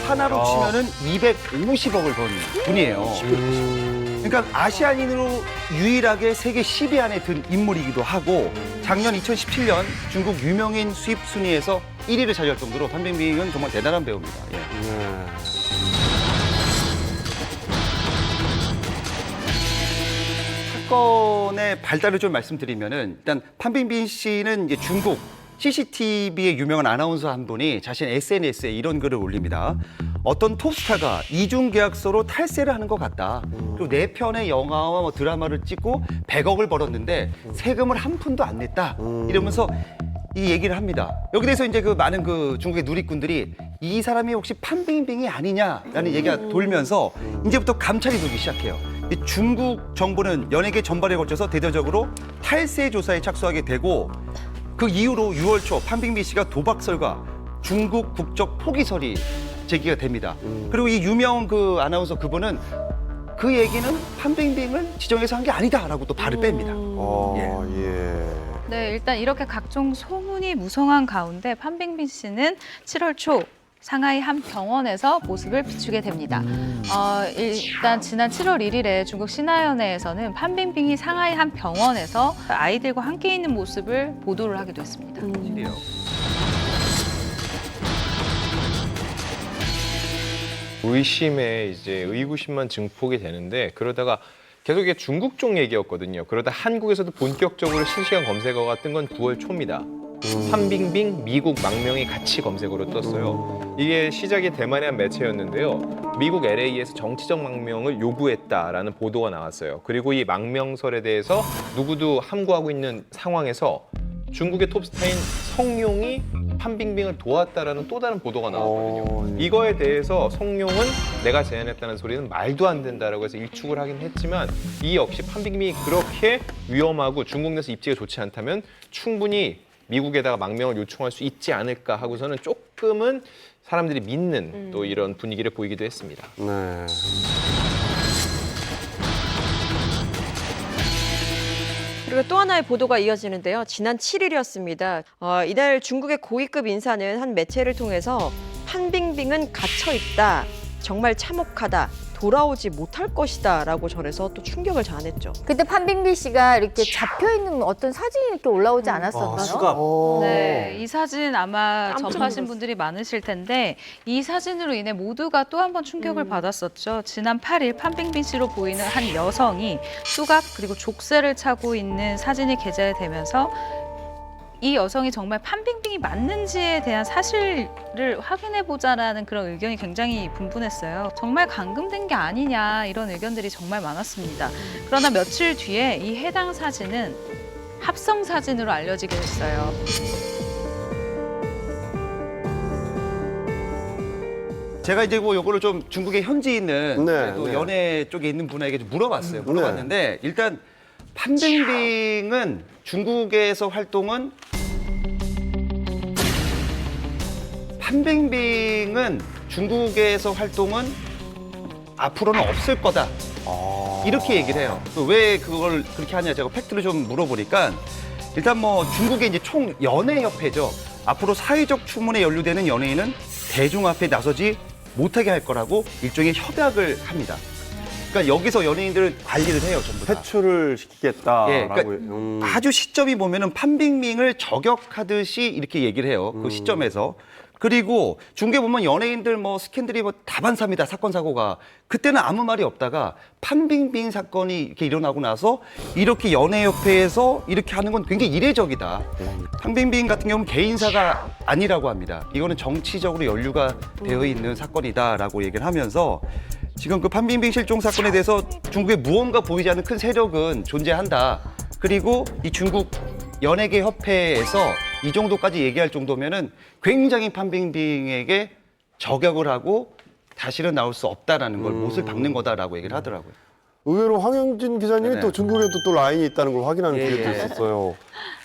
하나로 치면은 250억을 버는 분이에요. 그러니까 아시아인으로 유일하게 세계 10위 안에 든 인물이기도 하고 작년 2017년 중국 유명인 수입 순위에서 1위를 차지할 정도로 판빙빙은 정말 대단한 배우입니다. 사건의 발달을 좀 말씀드리면은 일단 판빙빙 씨는 이제 중국 CCTV의 유명한 아나운서 한 분이 자신 SNS에 이런 글을 올립니다. 어떤 톱스타가 이중 계약서로 탈세를 하는 것 같다. 그리고 4편의 영화와 뭐 드라마를 찍고 100억을 벌었는데 세금을 한 푼도 안 냈다. 이러면서 이 얘기를 합니다. 여기 대해서 이제 그 많은 그 중국의 누리꾼들이 이 사람이 혹시 판빙빙이 아니냐라는 얘기가 돌면서 이제부터 감찰이 돌기 시작해요. 중국 정부는 연예계 전반에 걸쳐서 대대적으로 탈세 조사에 착수하게 되고 그 이후로 6월 초 판빙빙 씨가 도박설과 중국 국적 포기설이 제기가 됩니다. 그리고 이 유명 그 아나운서 그분은 그 얘기는 판빙빙을 지정해서 한 게 아니다라고 또 발을 뺍니다. 네, 일단 이렇게 각종 소문이 무성한 가운데 판빙빙 씨는 7월 초 상하이 한 병원에서 모습을 비추게 됩니다. 일단 지난 7월 1일에 중국 신화연회에서는 판빙빙이 상하이 한 병원에서 아이들과 함께 있는 모습을 보도를 하기도 했습니다. 의심에 이제 의구심만 증폭이 되는데 그러다가 계속 이게 중국 쪽 얘기였거든요. 그러다 한국에서도 본격적으로 실시간 검색어가 뜬 건 9월 초입니다. 판빙빙 미국 망명이 같이 검색어로 떴어요. 이게 시작이 대만의 한 매체였는데요. 미국 LA에서 정치적 망명을 요구했다라는 보도가 나왔어요. 그리고 이 망명설에 대해서 누구도 함구하고 있는 상황에서 중국의 톱스타인 성룡이 판빙빙을 도왔다라는 또 다른 보도가 나왔거든요. 이거에 대해서 성룡은 내가 제안했다는 소리는 말도 안 된다라고 해서 일축을 하긴 했지만 이 역시 판빙빙이 그렇게 위험하고 중국 내에서 입지가 좋지 않다면 충분히 미국에다가 망명을 요청할 수 있지 않을까 하고서는 조금은 사람들이 믿는 또 이런 분위기를 보이기도 했습니다. 네. 그리고 또 하나의 보도가 이어지는데요. 지난 7일이었습니다. 이날 중국의 고위급 인사는 한 매체를 통해서 판빙빙은 갇혀있다. 정말 참혹하다. 돌아오지 못할 것이다 라고 전해서 또 충격을 자아냈죠. 그때 판빙빙 씨가 이렇게 잡혀있는 어떤 사진이 이렇게 올라오지 않았었나요? 네, 이 사진 아마 깜짝 접하신 놀랐어요. 분들이 많으실 텐데 이 사진으로 인해 모두가 또 한 번 충격을 받았었죠. 지난 8일 판빙빙 씨로 보이는 한 여성이 뚜갑 그리고 족쇄를 차고 있는 사진이 게재되면서 이 여성이 정말 판빙빙이 맞는지에 대한 사실을 확인해보자라는 그런 의견이 굉장히 분분했어요. 정말 감금된 게 아니냐 이런 의견들이 정말 많았습니다. 그러나 며칠 뒤에 이 해당 사진은 합성 사진으로 알려지게 됐어요. 제가 이제 뭐 요거를 좀 중국에 현지 있는 네, 또 네. 연예 쪽에 있는 분에게 좀 물어봤어요. 물어봤는데 일단 판빙빙은 중국에서 활동은 앞으로는 없을 거다. 이렇게 얘기를 해요. 왜 그걸 그렇게 하냐 제가 팩트를 좀 물어보니까 일단 뭐 중국의 이제 총 연예협회죠. 앞으로 사회적 추문에 연루되는 연예인은 대중 앞에 나서지 못하게 할 거라고 일종의 협약을 합니다. 그러니까 여기서 연예인들을 관리를 해요, 전부 다. 퇴출을 시키겠다라고. 예, 그러니까 아주 시점이 보면은 판빙빙을 저격하듯이 이렇게 얘기를 해요. 그 시점에서. 그리고 중국에 보면 연예인들 뭐 스캔들이 뭐 다반사입니다. 사건 사고가. 그때는 아무 말이 없다가 판빙빙 사건이 이렇게 일어나고 나서 이렇게 연예협회에서 이렇게 하는 건 굉장히 이례적이다. 판빙빙 같은 경우는 개인사가 아니라고 합니다. 이거는 정치적으로 연루가 되어 있는 사건이다라고 얘기를 하면서 지금 그 판빙빙 실종 사건에 대해서 중국에 무언가 보이지 않는 큰 세력은 존재한다. 그리고 이 중국 연예계 협회에서 이 정도까지 얘기할 정도면은 굉장히 판빙빙에게 저격을 하고 다시는 나올 수 없다라는 걸 못을 박는 거다라고 얘기를 하더라고요. 의외로 황영진 기자님이 네네. 또 중국에도 또 라인이 있다는 걸 확인하는 예, 기회도 예. 있었어요.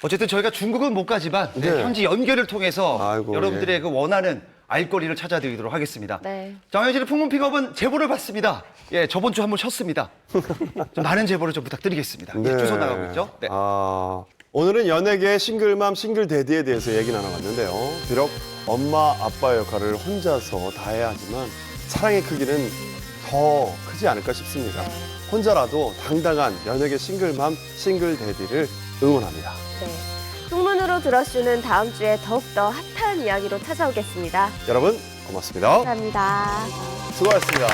어쨌든 저희가 중국은 못 가지만 네. 현지 연결을 통해서 아이고, 여러분들의 예. 그 원하는 알거리를 찾아드리도록 하겠습니다. 네. 정현진의 풍문픽업은 제보를 받습니다. 예, 저번 주 한번 쉬었습니다. 좀 많은 제보를 좀 부탁드리겠습니다. 예, 주소 나가고 있죠. 네. 오늘은 연예계의 싱글맘, 싱글데디에 대해서 얘기 나눠봤는데요. 비록 엄마, 아빠의 역할을 혼자서 다 해야 하지만 사랑의 크기는 더 크지 않을까 싶습니다. 혼자라도 당당한 연예계 싱글맘, 싱글데디를 응원합니다. 네. 풍문으로 들어주는 다음 주에 더욱더 핫한 이야기로 찾아오겠습니다. 여러분 고맙습니다. 감사합니다. 수고하셨습니다.